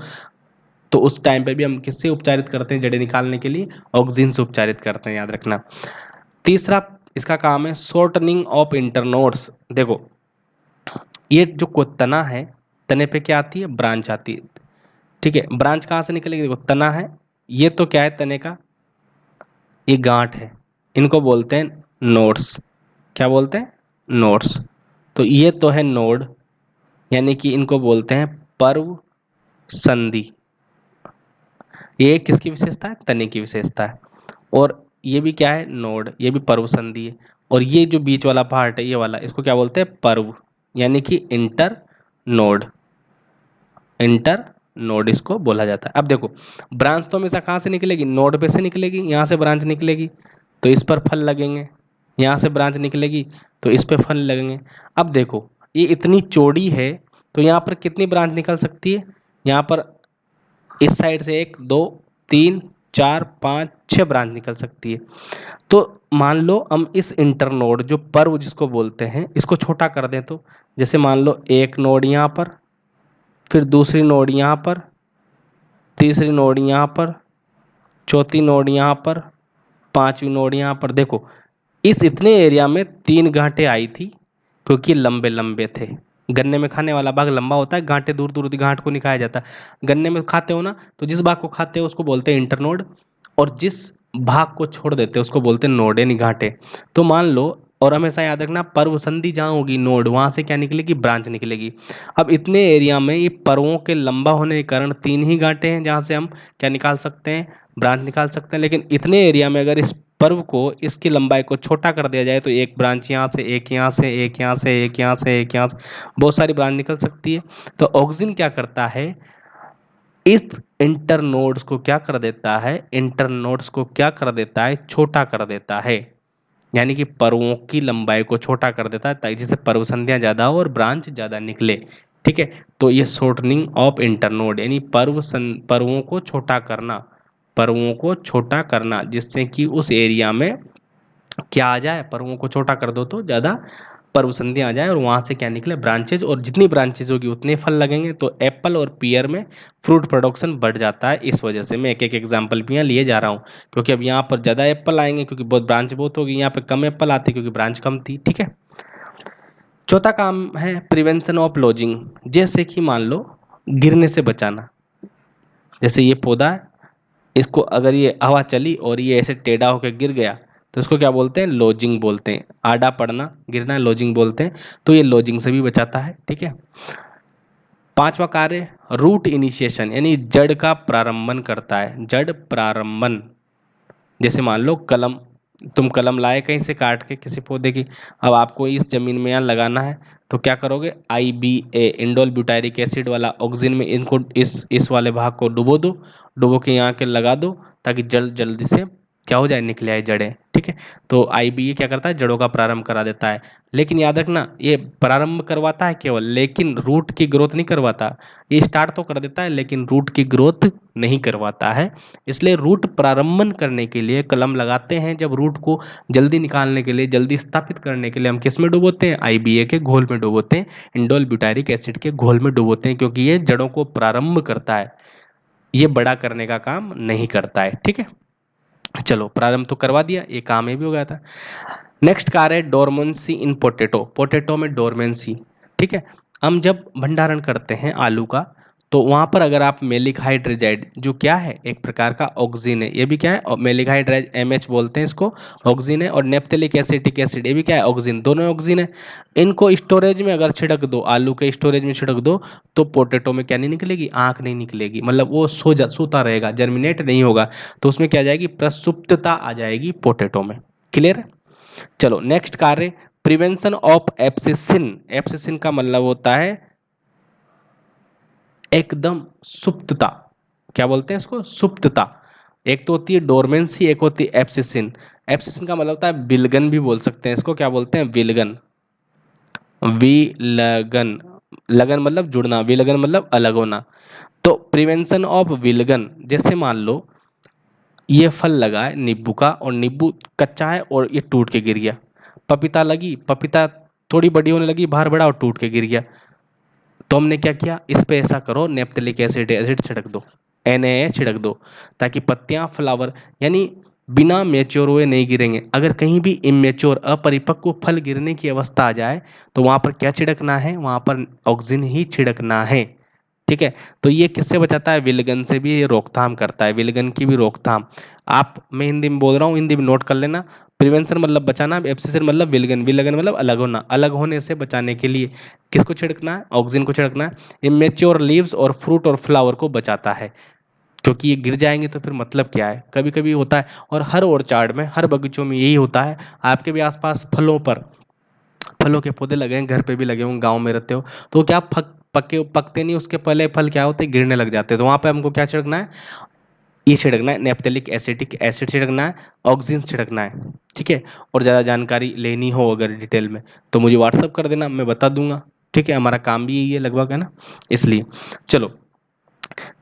तो उस टाइम पे भी हम किससे उपचारित करते हैं, जड़ें निकालने के लिए ऑक्सिन से उपचारित करते हैं, याद रखना। तीसरा इसका काम है शॉर्टनिंग ऑफ इंटरनोड्स। देखो, ये जो तना है, तने पे क्या आती है, ब्रांच आती है। ठीक है, ब्रांच कहाँ से निकलेगी, देखो तना है, ये तो क्या है, तने का ये गांठ है, इनको बोलते हैं नोड्स। क्या बोलते हैं, नोड्स। तो ये तो है नोड, यानी कि इनको बोलते हैं पर्व संधि। ये किसकी विशेषता है, तने की विशेषता है। और ये भी क्या है, नोड, ये भी पर्व संधि है। और ये जो बीच वाला पार्ट है, ये वाला, इसको क्या बोलते हैं, पर्व, यानी कि इंटर नोड। इंटर नोड इसको बोला जाता है। अब देखो, ब्रांच तो हमेशा कहाँ से निकलेगी, नोड पे से निकलेगी, यहाँ से ब्रांच निकलेगी तो इस पर फल लगेंगे, यहाँ से ब्रांच निकलेगी तो इस पे फल लगेंगे। अब देखो, ये इतनी चौड़ी है, तो यहाँ पर कितनी ब्रांच निकल सकती है, यहाँ पर इस साइड से 1, 2, 3, 4, 5, 6 ब्रांच निकल सकती है। तो मान लो हम इस इंटरनोड, जो पर्व जिसको बोलते हैं, इसको छोटा कर दें, तो जैसे मान लो एक नोड यहाँ पर, फिर दूसरी नोड यहाँ पर, तीसरी नोड यहाँ पर, चौथी नोड यहाँ पर, पांचवी नोड यहाँ पर। देखो, इस इतने एरिया में 3 गांठें आई थी, क्योंकि लंबे लंबे थे। गन्ने में खाने वाला भाग लंबा होता है, गांठें दूर दूर गांठ को नहीं खाया जाता। गन्ने में खाते हो ना, तो जिस भाग को खाते हो उसको बोलते हैं इंटरनोड, और जिस भाग को छोड़ देते हैं उसको बोलते हैं नोड, यानी गांठें। तो मान लो, और हमेशा याद रखना, पर्व संधि जहाँ होगी नोड, वहाँ से क्या निकलेगी, ब्रांच निकलेगी। अब इतने एरिया में ये पर्वों के लंबा होने के कारण 3 ही गांठें हैं जहाँ से हम क्या निकाल सकते हैं, ब्रांच निकाल सकते हैं। लेकिन इतने एरिया में अगर इस पर्व को, इसकी लंबाई को छोटा कर दिया जाए, तो एक ब्रांच यहाँ से, एक यहाँ से, एक यहाँ से, एक यहाँ से, एक यहाँ से, बहुत सारी ब्रांच निकल सकती है। तो ऑक्सिन क्या करता है, इस इंटरनोड्स को क्या कर देता है, इंटरनोड्स को क्या कर देता है, छोटा कर देता है, यानी कि पर्वों की लंबाई को छोटा कर देता है, ताकि जिससे पर्व संधियाँ ज़्यादा हो और ब्रांच ज़्यादा निकले। ठीक है, तो ये शॉर्टनिंग ऑफ इंटरनोड, यानी पर्वों को छोटा करना, पर्वों को छोटा करना, जिससे कि उस एरिया में क्या आ जाए, पर्वों को छोटा कर दो तो ज़्यादा पर्व संधियाँ आ जाए, और वहाँ से क्या निकले, ब्रांचेज। और जितनी ब्रांचेज होगी उतने फल लगेंगे, तो एप्पल और पियर में फ्रूट प्रोडक्शन बढ़ जाता है। इस वजह से मैं एक एक एग्जाम्पल भी यहाँ लिए जा रहा हूँ, क्योंकि अब यहाँ पर ज़्यादा एप्पल आएंगे क्योंकि बहुत ब्रांच बहुत होगी, यहाँ पर कम एप्पल आते क्योंकि ब्रांच कम थी। ठीक है, चौथा काम है प्रिवेंशन ऑफ लॉजिंग। जैसे कि मान लो गिरने से बचाना, जैसे ये पौधा है, इसको अगर ये हवा चली और ये ऐसे टेढ़ा होकर गिर गया, तो इसको क्या बोलते हैं, लॉजिंग बोलते हैं। आड़ा पड़ना, गिरना, लॉजिंग बोलते हैं। तो ये लॉजिंग से भी बचाता है। ठीक है, पांचवा कार्य रूट इनिशिएशन यानी जड़ का प्रारंभन करता है, जड़ प्रारंभन। जैसे मान लो कलम, तुम कलम लाए कहीं से काट के किसी पौधे की, अब आपको इस जमीन में यहाँ लगाना है, तो क्या करोगे, IBA इंडोल ब्यूटायरिक एसिड वाला ऑक्सीजन में इनको इस वाले भाग को डुबो दो, डुबो के यहाँ के लगा दो, ताकि जल्दी से क्या हो जाए, निकले आए जड़ें। ठीक है, तो IBA क्या करता है, जड़ों का प्रारंभ करा देता है। लेकिन याद रखना, ये प्रारंभ करवाता है केवल, लेकिन रूट की ग्रोथ नहीं करवाता। ये स्टार्ट तो कर देता है लेकिन रूट की ग्रोथ नहीं करवाता है। इसलिए रूट प्रारंभन करने के लिए कलम लगाते हैं, जब रूट को जल्दी निकालने के लिए, जल्दी स्थापित करने के लिए हम किस में डुबोते हैं, IBA के घोल में डुबोते हैं, इंडोल ब्यूटायरिक एसिड के घोल में डुबोते हैं, क्योंकि ये जड़ों को प्रारंभ करता है, ये बड़ा करने का काम नहीं करता है। ठीक है, चलो प्रारंभ तो करवा दिया, ये काम ये भी हो गया था। नेक्स्ट कार्य है डोरमेंसी इन पोटैटो, पोटैटो में डोरमेंसी। ठीक है, हम जब भंडारण करते हैं आलू का, तो वहाँ पर अगर आप मेलिक हाइड्रोजाइड, जो क्या है, एक प्रकार का ऑक्सीजन है, ये भी क्या है, और मेलिक हाइड्रोजाइड MH बोलते हैं इसको, ऑक्सीजन है, और नेप्थेलिक एसिटिक एसिड, ये भी क्या है, ऑक्सीजन, दोनों ऑक्सीजन है। इनको स्टोरेज में अगर छिड़क दो, आलू के स्टोरेज में छिड़क दो, तो पोटैटो में क्या नहीं निकलेगी, आँख नहीं निकलेगी, मतलब वो सोता रहेगा, जर्मिनेट नहीं होगा, तो उसमें क्या आ जाएगी, प्रसुप्तता आ जाएगी पोटैटो में। क्लियर है। चलो नेक्स्ट कार्य, प्रिवेंशन ऑफ एब्सिसिन। एब्सिसिन का मतलब होता है एकदम सुप्तता, क्या बोलते हैं इसको, सुप्तता। एक तो होती है डोरमेंसी, एक होती है एब्सिसिन। एब्सिसिन का मतलब होता है विलगन भी बोल सकते हैं इसको, क्या बोलते हैं, विलगन, विलगन, लगन मतलब जुड़ना, विलगन मतलब अलग होना। तो प्रिवेंशन ऑफ विलगन, जैसे मान लो ये फल लगा है नींबू का, और नींबू कच्चा है और ये टूट के गिर गया, पपीता लगी, पपीता थोड़ी बड़ी होने लगी, बाहर बढ़ा और टूट के गिर गया, तो हमने क्या किया, इस पे ऐसा करो, नेप्थेलिक एसिड एसिड छिड़क दो, NaA छिड़क दो, ताकि पत्तियां, फ्लावर, यानी बिना मैच्योर हुए नहीं गिरेंगे। अगर कहीं भी इमेच्योर, अपरिपक्व फल गिरने की अवस्था आ जाए, तो वहां पर क्या छिड़कना है, वहां पर ऑक्सीजन ही छिड़कना है। ठीक है, तो ये किससे बचाता है, विलगन से भी ये रोकथाम करता है, विलगन की भी रोकथाम। आप, मैं हिंदी में बोल रहा हूँ, हिंदी में नोट कर लेना। प्रिवेंशन मतलब बचाना, एब्सिशन मतलब विलगन, विलगन मतलब अलग होना, अलग होने से बचाने के लिए किसको छिड़कना है, ऑक्सीजन को छिड़कना है। इमेच्योर लीव्स और फ्रूट और फ्लावर को बचाता है, क्योंकि ये गिर जाएंगे तो फिर मतलब क्या है, कभी कभी होता है, और हर ऑर्चार्ड में, हर बगीचों में यही होता है। आपके भी आसपास फलों पर, फलों के पौधे लगे हैं, घर पे भी लगे होंगे, गाँव में रहते हो, तो क्या पकते नहीं, उसके पहले फल क्या होते हैं, गिरने लग जाते हैं, तो वहाँ पे हमको क्या छिड़कना है, ये छिड़कना है, नेप्थेलिक एसिटिक एसिड छिड़कना है, ऑक्सीजन छिड़कना है। ठीक है, और ज़्यादा जानकारी लेनी हो अगर डिटेल में, तो मुझे व्हाट्सअप कर देना, मैं बता दूंगा। ठीक है, हमारा काम भी यही है लगभग, है ना, इसलिए। चलो,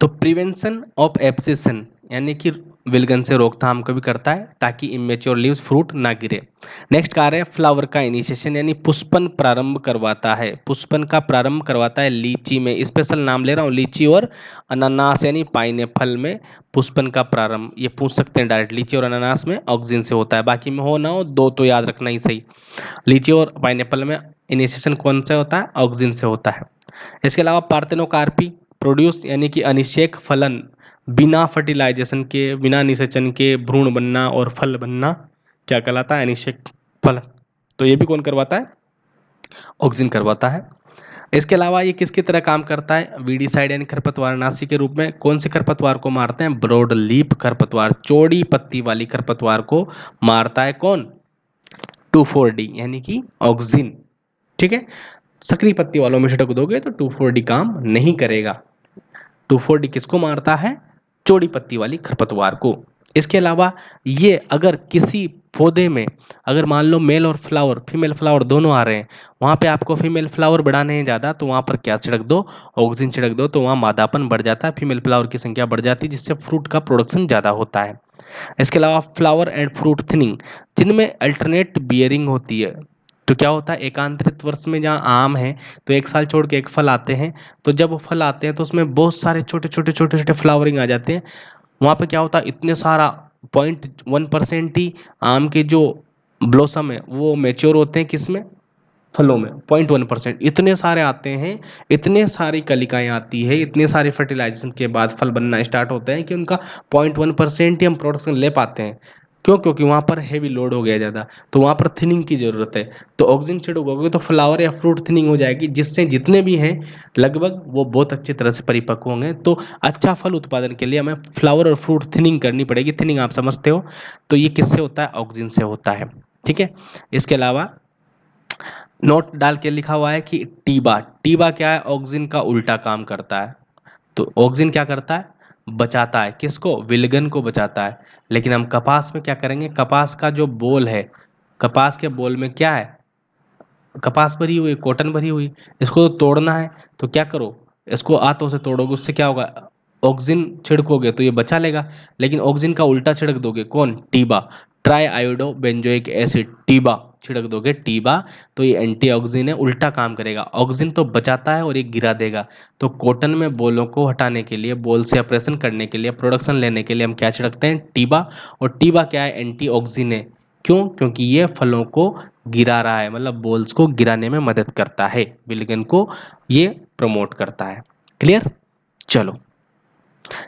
तो प्रिवेंशन ऑफ एब्सिशन यानी कि विलगन से रोकथाम को भी करता है, ताकि इमेच्योर लीव्स, फ्रूट ना गिरे। नेक्स्ट कार्य है फ्लावर का इनिशिएशन, यानी पुष्पन प्रारंभ करवाता है, पुष्पन का प्रारंभ करवाता है लीची में, स्पेशल नाम ले रहा हूँ, लीची और अनानास यानी पाइनएप्पल में पुष्पन का प्रारंभ, ये पूछ सकते हैं डायरेक्ट, लीची और अनानास में ऑक्सीजन से होता है, बाकी में हो ना हो, दो तो याद रखना ही सही। लीची और पाइनएप्पल में इनिशिएशन कौन से होता है, ऑक्सीजन से होता है। इसके अलावा पार्थेनोकार्पी प्रोड्यूस यानी कि अनिषेक फलन, बिना फर्टिलाइजेशन के, बिना निषेचन के भ्रूण बनना और फल बनना क्या कहलाता है, अनिषेक फलन। तो ये भी कौन करवाता है, ऑक्सीजन करवाता है। इसके अलावा ये किसकी तरह काम करता है, वीडीसाइड यानी खरपतवारनाशी के रूप में। कौन से खरपतवार को मारते हैं, ब्रॉड लीफ खरपतवार, चौड़ी पत्ती वाली खरपतवार को मारता है कौन, 2,4-D यानी कि ऑक्सीजन। ठीक है, सक्रिय पत्ती वालों में छिड़क दोगे तो 2,4-D काम नहीं करेगा। 2,4-D किसको मारता है, चौड़ी पत्ती वाली खरपतवार को। इसके अलावा ये अगर किसी पौधे में, अगर मान लो मेल और फ्लावर, फीमेल फ्लावर दोनों आ रहे हैं, वहाँ पे आपको फीमेल फ्लावर बढ़ाने हैं ज़्यादा, तो वहाँ पर क्या छिड़क दो, ऑक्सीजन छिड़क दो, तो वहाँ मादापन बढ़ जाता है, फीमेल फ्लावर की संख्या बढ़ जाती है, जिससे फ्रूट का प्रोडक्शन ज़्यादा होता है। इसके अलावा फ्लावर एंड फ्रूट थिनिंग, जिनमें अल्टरनेट बियरिंग होती है, तो क्या होता है, एकांतरित वर्ष में जहाँ आम है, तो एक साल छोड़ के एक फल आते हैं, तो जब वो फल आते हैं तो उसमें बहुत सारे छोटे छोटे छोटे छोटे फ्लावरिंग आ जाते हैं। वहाँ पे क्या होता है, इतने सारा 0.1% ही आम के जो ब्लॉसम है वो मेच्योर होते हैं, किसमें, फलों में, 0.1%, इतने सारे आते हैं, इतने सारी कलिकाएं आती है, इतने सारे फर्टिलाइजेशन के बाद फल बनना स्टार्ट होते हैं कि उनका 0.1% ही हम प्रोडक्शन ले पाते हैं। क्यों? क्योंकि वहाँ पर हैवी लोड हो गया ज़्यादा, तो वहाँ पर थिनिंग की ज़रूरत है। तो ऑक्सीजन छिड़कोगे तो फ्लावर या फ्रूट थिनिंग हो जाएगी, जिससे जितने भी हैं लगभग वो बहुत अच्छी तरह से परिपक्व होंगे। तो अच्छा फल उत्पादन के लिए हमें फ्लावर और फ्रूट थिनिंग करनी पड़ेगी। थिनिंग आप समझते हो, तो ये किससे होता है? ऑक्सीजन से होता है। ठीक है। इसके अलावा नोट डाल के लिखा हुआ है कि टीबा, टीबा क्या है? ऑक्सीजन का उल्टा काम करता है। तो ऑक्सीजन क्या करता है? बचाता है। किसको? विलगन को बचाता है। लेकिन हम कपास में क्या करेंगे? कपास का जो बोल है, कपास के बोल में क्या है? कपास भरी हुई, कॉटन भरी हुई, इसको तो तोड़ना है। तो क्या करो? इसको हाथों से तोड़ोगे, उससे क्या होगा? ऑक्सीजन छिड़कोगे तो ये बचा लेगा। लेकिन ऑक्सीजन का उल्टा छिड़क दोगे, कौन? टीबा, ट्राई आयोडो बेंजोइक एसिड, टीबा छिड़क दोगे, टीबा, तो ये एंटीऑक्सीजन है, उल्टा काम करेगा। ऑक्सीजन तो बचाता है और ये गिरा देगा। तो कॉटन में बोलों को हटाने के लिए, बोल से ऑपरेशन करने के लिए, प्रोडक्शन लेने के लिए हम क्या छिड़कते हैं? टीबा। और टीबा क्या है? एंटीऑक्सीजन है। क्यों? क्योंकि ये फलों को गिरा रहा है, मतलब बोल्स को गिराने में मदद करता है, विलगन को ये प्रमोट करता है। क्लियर? चलो,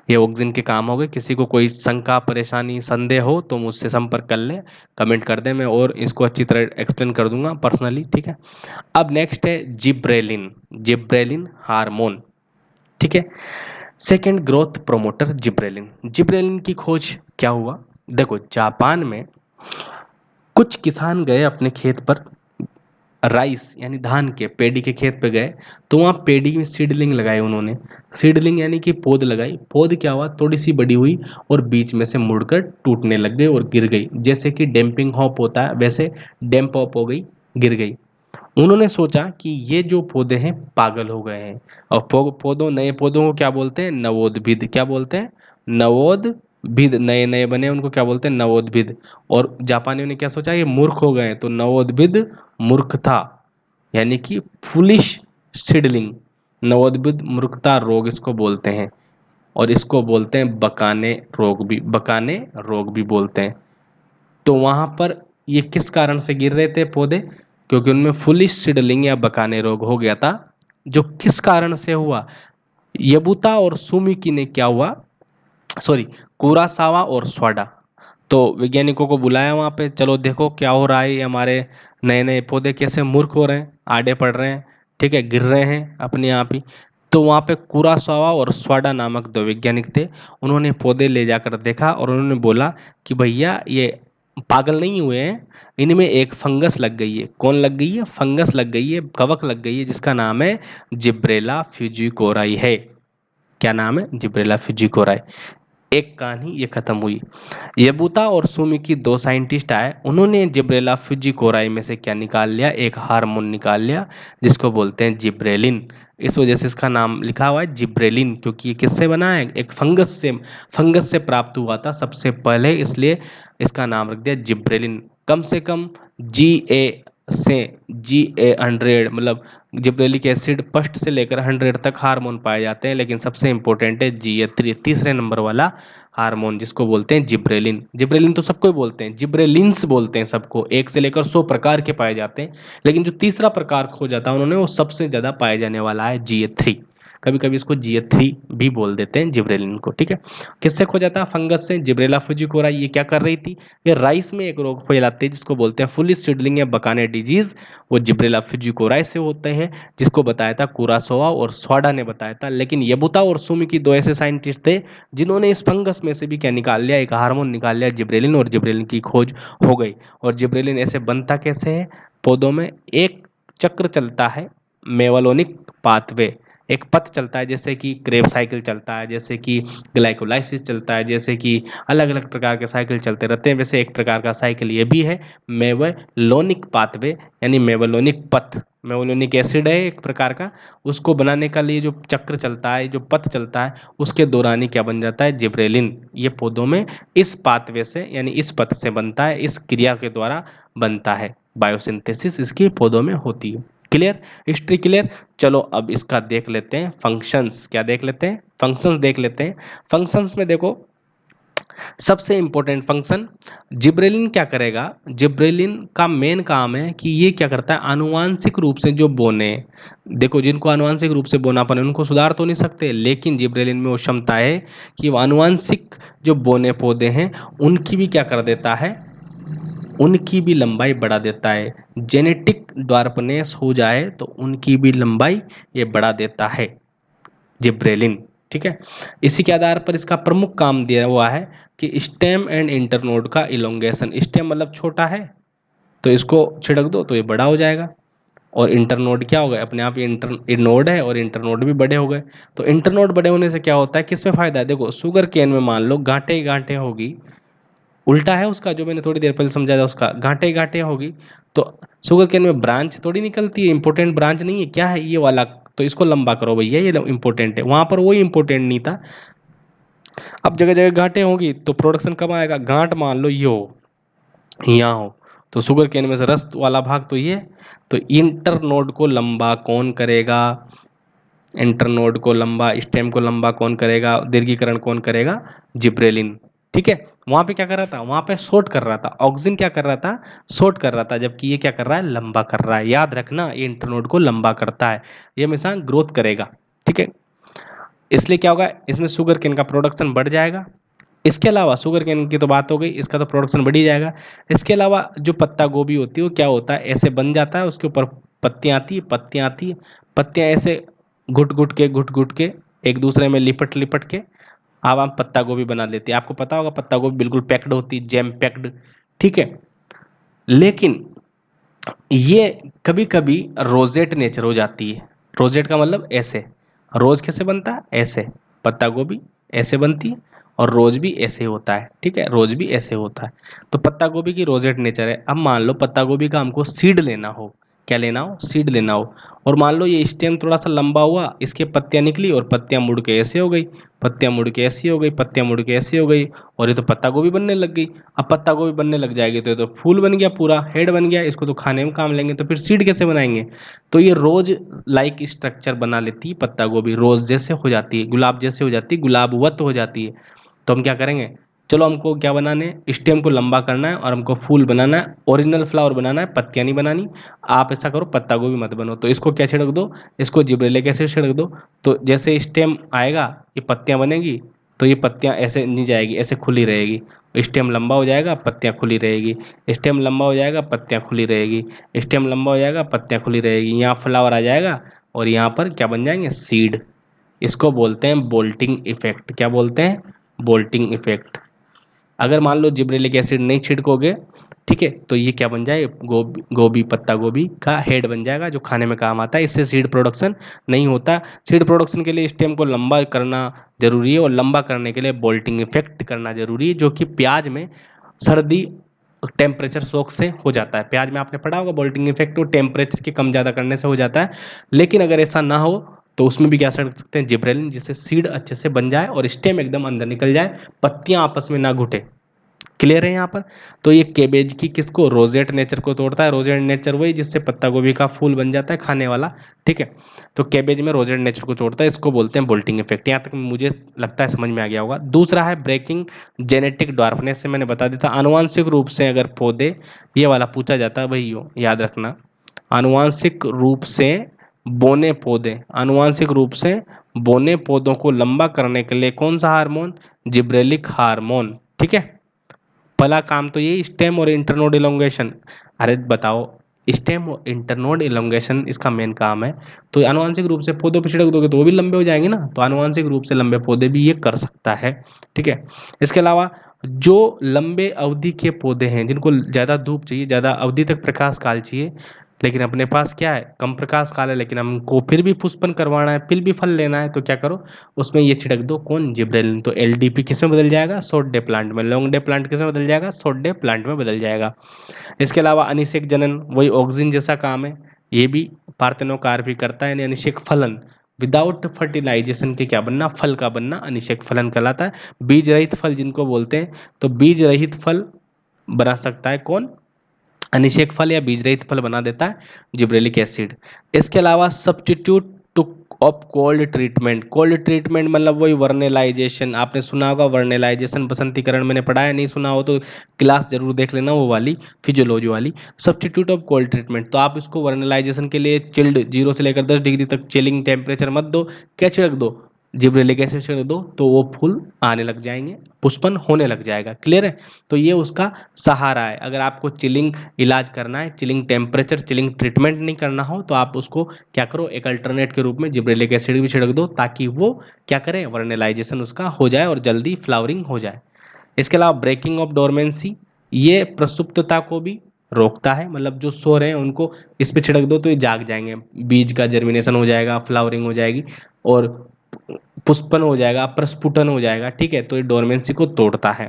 ये ऑक्सीजन के काम हो गए। किसी को कोई शंका, परेशानी, संदेह हो तो मुझसे संपर्क कर ले, कमेंट कर दे, मैं और इसको अच्छी तरह एक्सप्लेन कर दूंगा पर्सनली। ठीक है। अब नेक्स्ट है जिब्रेलिन, जिब्रेलिन हार्मोन। ठीक है। Second growth promoter gibberellin. Gibberellin की खोज क्या हुआ? देखो, जापान में कुछ किसान गए अपने खेत पर, राइस यानी धान के, पेडी के खेत पे गए, तो वहाँ पेडी में सीडलिंग लगाए उन्होंने। सीडलिंग यानी कि पौध लगाई। पौध क्या हुआ? थोड़ी सी बड़ी हुई और बीच में से मुड़कर टूटने लग गई और गिर गई। जैसे कि डैम्पिंग हॉप होता है, वैसे डैम्प हॉप हो गई, गिर गई। उन्होंने सोचा कि ये जो पौधे हैं पागल हो गए हैं। और पौधों, नए पौधों को क्या बोलते हैं? नवोद्भिद। क्या बोलते हैं? नवोद्भिद। नए नए बने उनको क्या बोलते हैं? नवोद्भिद। और जापानियों ने क्या सोचा? ये मूर्ख हो गए हैं, तो नवोद्भिद मूर्खता, यानी कि फुलिश सीडलिंग। नवोद्भिद मूर्खता रोग इसको बोलते हैं। और इसको बोलते हैं बकाने रोग भी, बकाने रोग भी बोलते हैं। तो वहां पर ये किस कारण से गिर रहे थे पौधे? क्योंकि उनमें फुलिश सीडलिंग या बकाने रोग हो गया था। जो किस कारण से हुआ? यबुता और सुमिकी ने क्या हुआ, सॉरी, कुरासावा और स्वाडा, तो वैज्ञानिकों को बुलाया वहाँ पे, चलो देखो क्या हो रहा है, ये हमारे नए नए पौधे कैसे मूर्ख हो रहे हैं, आड़े पड़ रहे हैं, ठीक है, गिर रहे हैं अपने आप ही। तो वहाँ पे कुरासावा और स्वाडा नामक दो वैज्ञानिक थे। उन्होंने पौधे ले जाकर देखा और उन्होंने बोला कि भैया ये पागल नहीं हुए हैं, इनमें एक फंगस लग गई है। कौन लग गई है? फंगस लग गई है, कवक लग गई है, जिसका नाम है जिब्रेला फ्यूजिकोराई है। क्या नाम है? जिब्रेला फ्यूजिकोराई। एक कहानी ये खत्म हुई। यबूता और सुमिकी दो साइंटिस्ट आए, उन्होंने जिब्रेला फ्यूजिकोराई में से क्या निकाल लिया? एक हार्मोन निकाल लिया, जिसको बोलते हैं जिब्रेलिन। इस वजह से इसका नाम लिखा हुआ है जिब्रेलिन, क्योंकि ये किससे बना है? एक फंगस से प्राप्त हुआ था सबसे पहले, इसलिए इसका नाम रख दिया जिब्रेलिन। कम से कम GA से GA 100, मतलब जिब्रेलिक एसिड फर्स्ट से लेकर 100 तक हार्मोन पाए जाते हैं, लेकिन सबसे इंपॉर्टेंट है GA 3, तीसरे नंबर वाला हार्मोन, जिसको बोलते हैं जिब्रेलिन। जिब्रेलिन तो सबको ही बोलते हैं, जिब्रेलिन्स बोलते हैं सबको, 1 से लेकर 100 प्रकार के पाए जाते हैं। लेकिन जो तीसरा प्रकार खो जाता है उन्होंने, वो सबसे ज़्यादा पाए जाने वाला है GA 3। कभी कभी इसको GA 3 भी बोल देते हैं जिब्रेलिन को। ठीक है। किससे खो जाता है? फंगस से। जिब्रेला फ्यूजिकोरा ये क्या कर रही थी? ये राइस में एक रोग फैलाती है जिसको बोलते हैं फुलिस सीडलिंग या बकाने डिजीज। वो जिब्रेला फ्यूजिकोराई से होते हैं, जिसको बताया था कुरासोवा और स्वाडा ने बताया था। लेकिन यबुता और सुमिकी दो ऐसे साइंटिस्ट थे जिन्होंने इस फंगस में से भी क्या निकाल लिया? एक हार्मोन निकाल लिया जिब्रेलिन, और जिब्रेलिन की खोज हो गई। और जिब्रेलिन ऐसे बनता कैसे है? पौधों में एक चक्र चलता है, मेवलोनिक पाथवे, एक पथ चलता है, जैसे कि क्रेब साइकिल चलता है, जैसे कि ग्लाइकोलाइसिस चलता है, जैसे कि अलग अलग प्रकार के साइकिल चलते रहते हैं, वैसे एक प्रकार का साइकिल ये भी है, मेवलोनिक पाथवे, यानी मेवलोनिक पथ। मेवलोनिक एसिड है एक प्रकार का, उसको बनाने का लिए जो चक्र चलता है, जो पथ चलता है, उसके दौरान ही क्या बन जाता है? जिब्रेलिन। ये पौधों में इस पाथवे से, यानी इस पथ से बनता है, इस क्रिया के द्वारा बनता है। बायोसिंथेसिस इसकी पौधों में होती है। क्लियर? History clear? चलो अब इसका देख लेते हैं फंक्शंस। क्या देख लेते हैं? फंक्शंस देख लेते हैं। फंक्शंस में देखो, सबसे इंपॉर्टेंट फंक्शन, जिब्रेलिन क्या करेगा? जिब्रेलिन का मेन काम है कि ये क्या करता है, आनुवांशिक रूप से जो बोने, देखो जिनको आनुवांशिक रूप से बोनापन है उनको सुधार तो नहीं सकते, लेकिन जिब्रेलिन में वो क्षमता है कि वो आनुवांशिक जो बोने पौधे हैं उनकी भी क्या कर देता है, उनकी भी लंबाई बढ़ा देता है। जेनेटिक ड्वार्फनेस हो जाए तो उनकी भी लंबाई ये बढ़ा देता है जिब्रेलिन। ठीक है, इसी के आधार पर इसका प्रमुख काम दिया हुआ है कि स्टेम एंड इंटरनोड का इलोंगेशन। स्टेम मतलब छोटा है तो इसको छिड़क दो तो ये बड़ा हो जाएगा, और इंटरनोड क्या हो गया, अपने आप ये नोड है और इंटरनोड भी बड़े हो गए। तो इंटरनोड बड़े होने से क्या होता है, किस में फायदा है? देखो शुगर केन में मान लो गांठे ही गांठे होगी, उल्टा है उसका, जो मैंने थोड़ी देर पहले समझाया था उसका, गांठे ही गांठे होगी तो शुगर केन में ब्रांच थोड़ी निकलती है, इंपॉर्टेंट ब्रांच नहीं है, क्या है ये वाला, तो इसको लंबा करो भैया, ये इंपॉर्टेंट है, वहां पर वही इंपॉर्टेंट नहीं था। अब जगह जगह गांठें होंगी तो प्रोडक्शन कम आएगा। गांठ मान लो ये हो, यहाँ हो, तो शुगर केन में से रस वाला भाग तो ये, तो इंटरनोड को लंबा कौन करेगा? इंटरनोड को लंबा, स्टेम को लंबा कौन करेगा, दीर्घीकरण कौन करेगा? जिब्रेलिन। ठीक है, वहां पे क्या कर रहा था, वहां पे शॉर्ट कर रहा था, ऑक्सिन क्या कर रहा था, शॉर्ट कर रहा था, जबकि ये क्या कर रहा है, लंबा कर रहा है। याद रखना, ये इंटरनोड को लंबा करता है, ये हमेशा ग्रोथ करेगा। ठीक है, इसलिए क्या होगा, इसमें शुगर केन का प्रोडक्शन बढ़ जाएगा। इसके अलावा शुगर केन की तो बात हो गई, इसका तो प्रोडक्शन बढ़ ही जाएगा। इसके अलावा जो पत्ता गोभी होती है वो क्या होता है, ऐसे बन जाता है, उसके ऊपर पत्तियां आती है, पत्तियां आती है, पत्तियां ऐसे घुट घुट के एक दूसरे में लिपट लिपट के अब हम पत्ता गोभी बना लेते हैं। आपको पता होगा पत्ता गोभी बिल्कुल पैक्ड होती है, जैम पैक्ड। ठीक है, लेकिन ये कभी कभी रोजेट नेचर हो जाती है। रोजेट का मतलब ऐसे, रोज कैसे बनता है, ऐसे, पत्ता गोभी ऐसे बनती है, और रोज भी ऐसे होता है। ठीक है, रोज भी ऐसे होता है। तो पत्ता गोभी की रोजेट नेचर है। अब मान लो पत्ता गोभी का हमको सीड लेना हो, क्या लेना हो, सीड लेना हो, और मान लो ये स्टेम थोड़ा सा लंबा हुआ, इसके पत्तियां निकली और पत्तियां मुड़ के ऐसे हो गई, पत्तियां मुड़ के ऐसी हो गई, पत्तियां मुड़ के ऐसी हो गई, और ये तो पत्ता गोभी बनने लग गई। अब पत्ता गोभी बनने लग जाएगी तो ये तो फूल बन गया, पूरा हेड बन गया, इसको तो खाने में काम लेंगे, तो फिर सीड कैसे बनाएंगे? तो ये रोज लाइक स्ट्रक्चर बना लेती है पत्ता गोभी, रोज जैसे हो जाती है, गुलाब जैसे हो जाती है, गुलाबवत हो जाती है। तो हम क्या करेंगे, चलो हमको क्या बनाने, स्टेम को लंबा करना है और हमको फूल बनाना है, ओरिजिनल फ्लावर बनाना है, पत्तियां नहीं बनानी। आप ऐसा करो, पत्ता गोभी मत बनो, तो इसको क्या छिड़क दो, इसको जिब्रेलिक एसिड छिड़क दो। तो जैसे स्टेम आएगा, ये पत्तियां बनेगी, तो ये पत्तियां ऐसे नहीं जाएगी, ऐसे खुली रहेगी। स्टेम लंबा हो जाएगा, पत्तियां खुली रहेगी, स्टेम लंबा हो जाएगा, पत्तियां खुली रहेगी, स्टेम लंबा हो जाएगा, पत्तियां खुली रहेगी, यहाँ फ्लावर आ जाएगा, और यहाँ पर क्या बन जाएंगे, सीड। इसको बोलते हैं बोल्टिंग इफेक्ट। क्या बोलते हैं, बोल्टिंग इफेक्ट। अगर मान लो जिब्रेलिक एसिड नहीं छिड़कोगे, ठीक है, तो ये क्या बन जाए, गोभी, गोभी पत्ता गोभी का हेड बन जाएगा, जो खाने में काम आता है। इससे सीड प्रोडक्शन नहीं होता। सीड प्रोडक्शन के लिए स्टेम को लंबा करना जरूरी है, और लंबा करने के लिए बोल्टिंग इफेक्ट करना जरूरी है, जो कि प्याज में सर्दी टेम्परेचर शॉक से हो जाता है। प्याज में आपने पढ़ा होगा बोल्टिंग इफेक्ट, वो टेम्परेचर के कम ज़्यादा करने से हो जाता है। लेकिन अगर ऐसा ना हो तो उसमें भी क्या कर सकते हैं, जिब्रेलिन, जिससे सीड अच्छे से बन जाए और स्टेम एकदम अंदर निकल जाए, पत्तियां आपस में ना घुटे। क्लियर है यहाँ पर? तो ये केबेज की किसको, रोजेट नेचर को तोड़ता है। रोजेट नेचर वही जिससे पत्ता गोभी का फूल बन जाता है खाने वाला। ठीक है, तो केबेज में रोजेट नेचर को तोड़ता है, इसको बोलते हैं बोल्टिंग इफेक्ट। यहाँ तक मुझे लगता है समझ में आ गया होगा। दूसरा है ब्रेकिंग जेनेटिक ड्वार्फनेस, से मैंने बता दिया था, आनुवांशिक रूप से अगर पौधे, ये वाला पूछा जाता है भाई, याद रखना, आनुवांशिक रूप से बोने पौधे, आनुवांशिक रूप से बोने पौधों को लंबा करने के लिए कौन सा हार्मोन, जिब्रेलिक हार्मोन। ठीक है, पहला काम तो ये स्टेम और इंटरनोड इलोंगेशन। अरे बताओ, स्टेम और इंटरनोड इलोंगेशन इसका मेन काम है। तो आनुवांशिक रूप से पौधों पर छिड़क दोगे तो वो भी लंबे हो जाएंगे ना, तो आनुवांशिक रूप से लंबे पौधे भी ये कर सकता है। ठीक है, इसके अलावा जो लंबे अवधि के पौधे हैं, जिनको ज़्यादा धूप चाहिए, ज़्यादा अवधि तक प्रकाश काल चाहिए, लेकिन अपने पास क्या है, कम प्रकाश काल है, लेकिन हमको फिर भी पुष्पन करवाना है, फिर भी फल लेना है, तो क्या करो, उसमें ये छिड़क दो, कौन, जिब्रेलिन। तो एलडीपी किस में बदल जाएगा, शॉर्ट डे प्लांट में। लॉन्ग डे प्लांट किस में बदल जाएगा, शॉर्ट डे प्लांट में बदल जाएगा। इसके अलावा अनिषेक जनन, वही ऑक्सिन जैसा काम है, ये भी पार्थेनोकार्य भी करता है, यानी अनिषेक फलन, विदाउट फर्टिलाइजेशन के क्या बनना, फल का बनना, अनिषेक फलन कहलाता है। बीज रहित फल जिनको बोलते हैं, तो बीज रहित फल बना सकता है कौन, अनिषेक फल या बीज रहित फल बना देता है जिब्रेलिक एसिड। इसके अलावा substitute two of cold treatment. Cold treatment मतलब वही वर्नेलाइजेशन, आपने सुना होगा वर्नेलाइजेशन, बसंतीकरण मैंने पढ़ाया, नहीं सुना हो तो क्लास जरूर देख लेना वो वाली फिजियोलॉजी वाली। सब्स्टिट्यूट ऑफ कोल्ड ट्रीटमेंट, तो आप इसको वर्नेलाइजेशन के लिए चिल्ड 0 से लेकर 10 डिग्री तक चिलिंग टेम्परेचर मत दो, क्या छिड़क दो, जिब्रेलिक एसिड छिड़क दो, तो वो फूल आने लग जाएंगे, पुष्पन होने लग जाएगा। क्लियर है? तो ये उसका सहारा है। अगर आपको चिलिंग इलाज करना है, चिलिंग टेम्परेचर चिलिंग ट्रीटमेंट नहीं करना हो, तो आप उसको क्या करो, एक अल्टरनेट के रूप में जिब्रेलिक एसिड भी छिड़क दो, ताकि वो क्या करे, वर्नेलाइजेशन उसका हो जाए और जल्दी फ्लावरिंग हो जाए। इसके अलावा ब्रेकिंग ऑफ डोरमेंसी, ये प्रसुप्तता को भी रोकता है, मतलब जो सो रहे हैं उनको इस पे छिड़क दो तो ये जाग जाएंगे, बीज का जर्मिनेशन हो जाएगा, फ्लावरिंग हो जाएगी और पुष्पन हो जाएगा, प्रस्फुटन हो जाएगा। ठीक है, तो ये डोरमेंसी को तोड़ता है।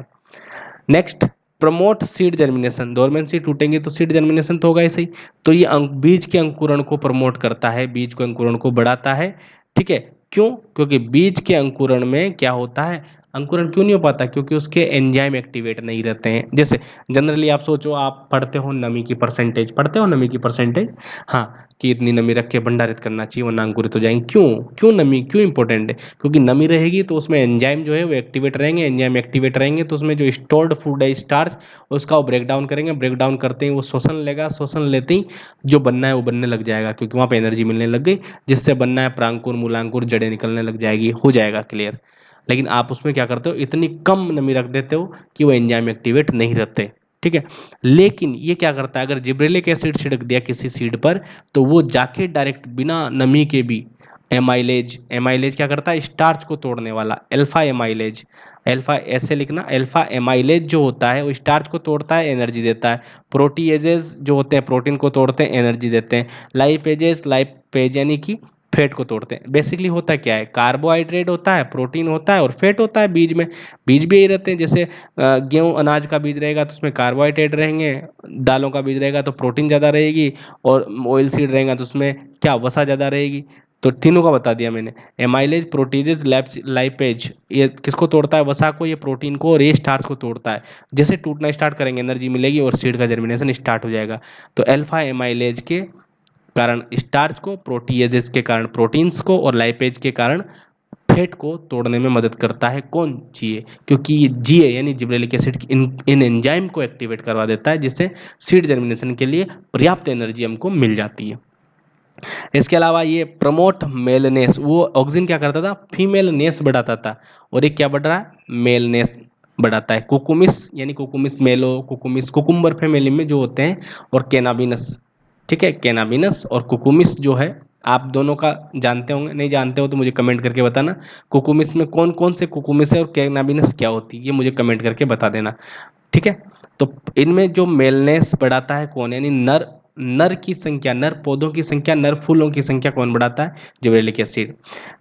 Next, promote seed germination, dormancy टूटेंगे तो सीड जर्मिनेशन तो होगा ही सही, तो ये बीज के अंकुरण को प्रमोट करता है, बीज के अंकुरण को बढ़ाता है। ठीक है, क्यों? क्योंकि बीज के अंकुरण में क्या होता है, अंकुरण क्यों नहीं हो पाता, क्योंकि उसके एंजाइम एक्टिवेट नहीं रहते हैं। जैसे जनरली आप सोचो, आप पढ़ते हो नमी की परसेंटेज, पढ़ते हो नमी की परसेंटेज, हाँ, कि इतनी नमी रख के भंडारित करना चाहिए वरना अंकुरित हो जाएंगे। क्यों? क्यों नमी क्यों इंपॉर्टेंट है? क्योंकि नमी रहेगी तो उसमें एंजाइम जो है वो एक्टिवेट रहेंगे, एंजाइम एक्टिवेट रहेंगे तो उसमें जो स्टोर्ड फूड है स्टार्च, उसका वो ब्रेक डाउन करेंगे, ब्रेक डाउन करते ही वो शोषण लेगा, शोषण लेते ही जो बनना है वो बनने लग जाएगा, क्योंकि वहाँ पे एनर्जी मिलने लग गई, जिससे बनना है प्रांकुर मूलांकुर, जड़ें निकलने लग जाएगी, हो जाएगा क्लियर। लेकिन आप उसमें क्या करते हो, इतनी कम नमी रख देते हो कि वो एंजाइम एक्टिवेट नहीं रहते। ठीक है, लेकिन ये क्या करता है, अगर जिब्रेलिक एसिड छिड़क दिया किसी सीड पर, तो वो जाके डायरेक्ट बिना नमी के भी एमाइलेज, एमाइलेज क्या करता है, स्टार्च को तोड़ने वाला, अल्फा एमाइलेज, अल्फा ऐसे लिखना, अल्फा एमाइलेज जो होता है वो स्टार्च को तोड़ता है, एनर्जी देता है। प्रोटीएजेस जो होते हैं प्रोटीन को तोड़ते हैं, एनर्जी देते हैं। लाइपेजेस, लाइपेज यानी कि फैट को तोड़ते हैं। बेसिकली होता क्या है, कार्बोहाइड्रेट होता है, प्रोटीन होता है और फैट होता है बीज में। बीज भी यही रहते हैं, जैसे गेहूं अनाज का बीज रहेगा तो उसमें कार्बोहाइड्रेट रहेंगे, दालों का बीज रहेगा तो प्रोटीन ज़्यादा रहेगी, और ऑयल सीड रहेगा तो उसमें क्या, वसा ज़्यादा रहेगी। तो तीनों का बता दिया मैंने, एमाइलेज, प्रोटीजेज, लाइपेज, ये किसको तोड़ता है, वसा को, ये प्रोटीन को, और ये स्टार्च को तोड़ता है। जैसे टूटना स्टार्ट करेंगे एनर्जी मिलेगी और सीड का जर्मिनेशन स्टार्ट हो जाएगा। तो अल्फा एमाइलेज के कारण स्टार्च को, प्रोटीएजेस के कारण प्रोटीन्स को, और लाइपेज के कारण फैट को तोड़ने में मदद करता है। कौन? जीए, क्योंकि ये जीए यानी जिब्रेलिक एसिड इन एंजाइम को एक्टिवेट करवा देता है, जिससे सीड जर्मिनेशन के लिए पर्याप्त एनर्जी हमको मिल जाती है। इसके अलावा ये प्रमोट मेलनेस, वो ऑक्सिन क्या करता था, फीमेलनेस बढ़ाता था, और ये क्या बढ़ रहा है, मेलनेस बढ़ाता है। कुकुमिस यानी कुकुमिस मेलो, कुकुमिस कुकुम्बर फैमिली में जो होते हैं, और कैनाबिनस। ठीक है, कैनाबिनस और कुकुमिस जो है, आप दोनों का जानते होंगे, नहीं जानते हो तो मुझे कमेंट करके बताना, कुकुमिस में कौन कौन से कुकुमिस है और कैनाबिनस क्या होती है, ये मुझे कमेंट करके बता देना। ठीक है, तो इनमें जो मेलनेस बढ़ाता है कौन, यानी नर, नर की संख्या, नर पौधों की संख्या, नर फूलों की संख्या कौन बढ़ाता है, जिब्रेलिक एसिड।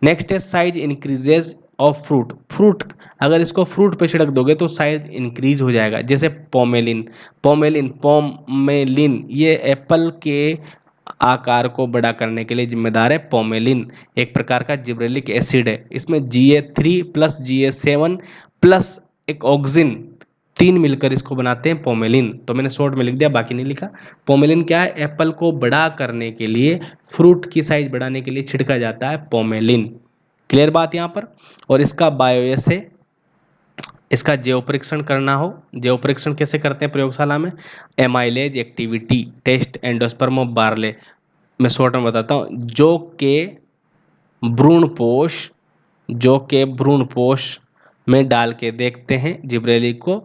नेक्स्ट है size increases of fruit, fruit अगर इसको फ्रूट पे छिड़क दोगे तो साइज इंक्रीज हो जाएगा। जैसे पोमेलिन, पोमेलिन ये एप्पल के आकार को बड़ा करने के लिए जिम्मेदार है। पोमेलिन एक प्रकार का जिब्रेलिक एसिड है, इसमें GA3 प्लस GA7 प्लस एक ऑक्सिन, तीन मिलकर इसको बनाते हैं पोमेलिन। तो मैंने शॉर्ट में लिख दिया, बाकी नहीं लिखा। पोमेलिन क्या है, एप्पल को बड़ा करने के लिए, फ्रूट की साइज बढ़ाने के लिए छिड़का जाता है पोमेलिन। क्लियर बात यहाँ पर। और इसका बायोएस है, इसका जैव परीक्षण करना हो, जैव परीक्षण कैसे करते हैं प्रयोगशाला में, amylase activity test endosperm of barley, मैं शॉर्ट में बताता हूँ। भ्रूणपोष जो के भ्रूणपोष में डाल के देखते हैं जिब्रेलिक को,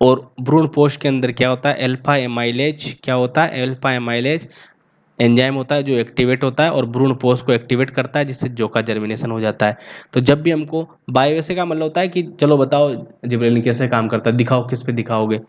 और भ्रूणपोष के अंदर क्या होता है, अल्फा एमाइलेज, क्या होता है, अल्फा एमाइलेज एंजाइम होता है जो एक्टिवेट होता है और भ्रूणपोष को एक्टिवेट करता है, जिससे जौ का जर्मिनेशन हो जाता है। तो जब भी हमको बायोएसे का मतलब होता है कि चलो बताओ जिब्रेलिन कैसे काम करता है, दिखाओ, किस पे दिखाओगे।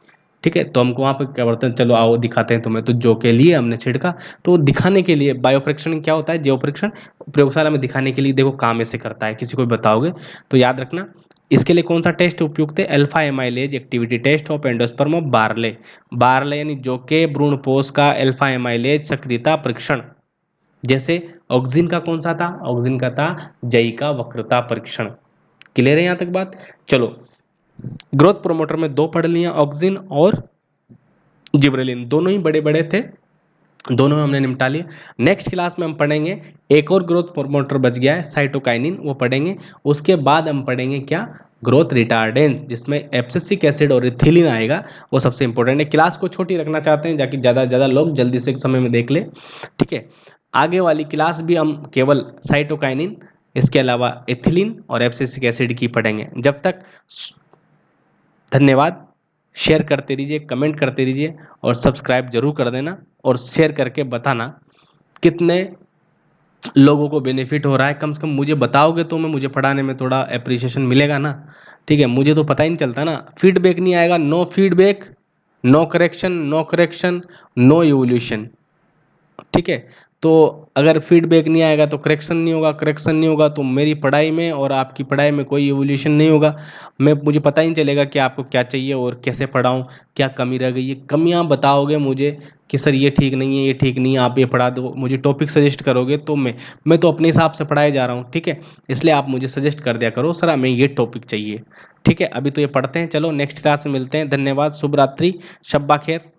ठीक है, तो हमको वहाँ पे क्या बोलते हैं, चलो आओ दिखाते हैं तुम्हें, तो जौ के लिए हमने छिड़का, तो दिखाने के लिए बायो परीक्षण क्या होता है, जैव परीक्षण प्रयोगशाला में दिखाने के लिए देखो काम ऐसे करता है, किसी को भी बताओगे तो याद रखना। इसके लिए कौन सा टेस्ट उपयुक्त है, alpha amylase activity test of endosperm of barley, barley यानी जो के भ्रूणपोष का अल्फा एमाइलेज सक्रियता परीक्षण। जैसे ऑक्सिन का कौन सा था, ऑक्सिन का था जई का वक्रता परीक्षण। क्लियर है यहाँ तक बात। चलो, ग्रोथ प्रोमोटर में दो पढ़ लिया, ऑक्सिन और जिब्रेलिन, दोनों ही बड़े बड़े थे, दोनों हमने निपटा लिए। नेक्स्ट क्लास में हम पढ़ेंगे एक और ग्रोथ प्रमोटर बच गया है साइटोकाइनिन, वो पढ़ेंगे। उसके बाद हम पढ़ेंगे क्या, ग्रोथ रिटार्डेंस, जिसमें एब्सिसिक एसिड और इथिलीन आएगा, वो सबसे इंपॉर्टेंट है। क्लास को छोटी रखना चाहते हैं ताकि ज़्यादा से ज़्यादा लोग जल्दी से समय में देख ले, ठीक है। आगे वाली क्लास भी हम केवल साइटोकाइनिन, इसके अलावा इथिलीन और एब्सिसिक एसिड की पढ़ेंगे। जब तक धन्यवाद। शेयर करते रहिए, कमेंट करते रहिए और सब्सक्राइब जरूर कर देना, और शेयर करके बताना कितने लोगों को बेनिफिट हो रहा है। कम से कम मुझे बताओगे तो मैं, मुझे पढ़ाने में थोड़ा अप्रिसिएशन मिलेगा ना, ठीक है। मुझे तो पता ही नहीं चलता ना, फीडबैक नहीं आएगा, no feedback no correction, no correction no evolution, ठीक है। तो अगर फीडबैक नहीं आएगा तो करेक्शन नहीं होगा, करेक्शन नहीं होगा तो मेरी पढ़ाई में और आपकी पढ़ाई में कोई इवोल्यूशन नहीं होगा। मुझे पता ही नहीं चलेगा कि आपको क्या चाहिए और कैसे पढ़ाऊँ, क्या कमी रह गई है। कमियाँ बताओगे मुझे कि सर ये ठीक नहीं है, ये ठीक नहीं है, आप ये पढ़ा दो, मुझे टॉपिक सजेस्ट करोगे तो मैं तो अपने हिसाब से पढ़ाए जा रहा हूँ, ठीक है। इसलिए आप मुझे सजेस्ट कर दिया करो, सर हमें ये टॉपिक चाहिए, ठीक है। अभी तो ये पढ़ते हैं, चलो नेक्स्ट क्लास में मिलते हैं। धन्यवाद, शुभ रात्रि, शब्बा खैर।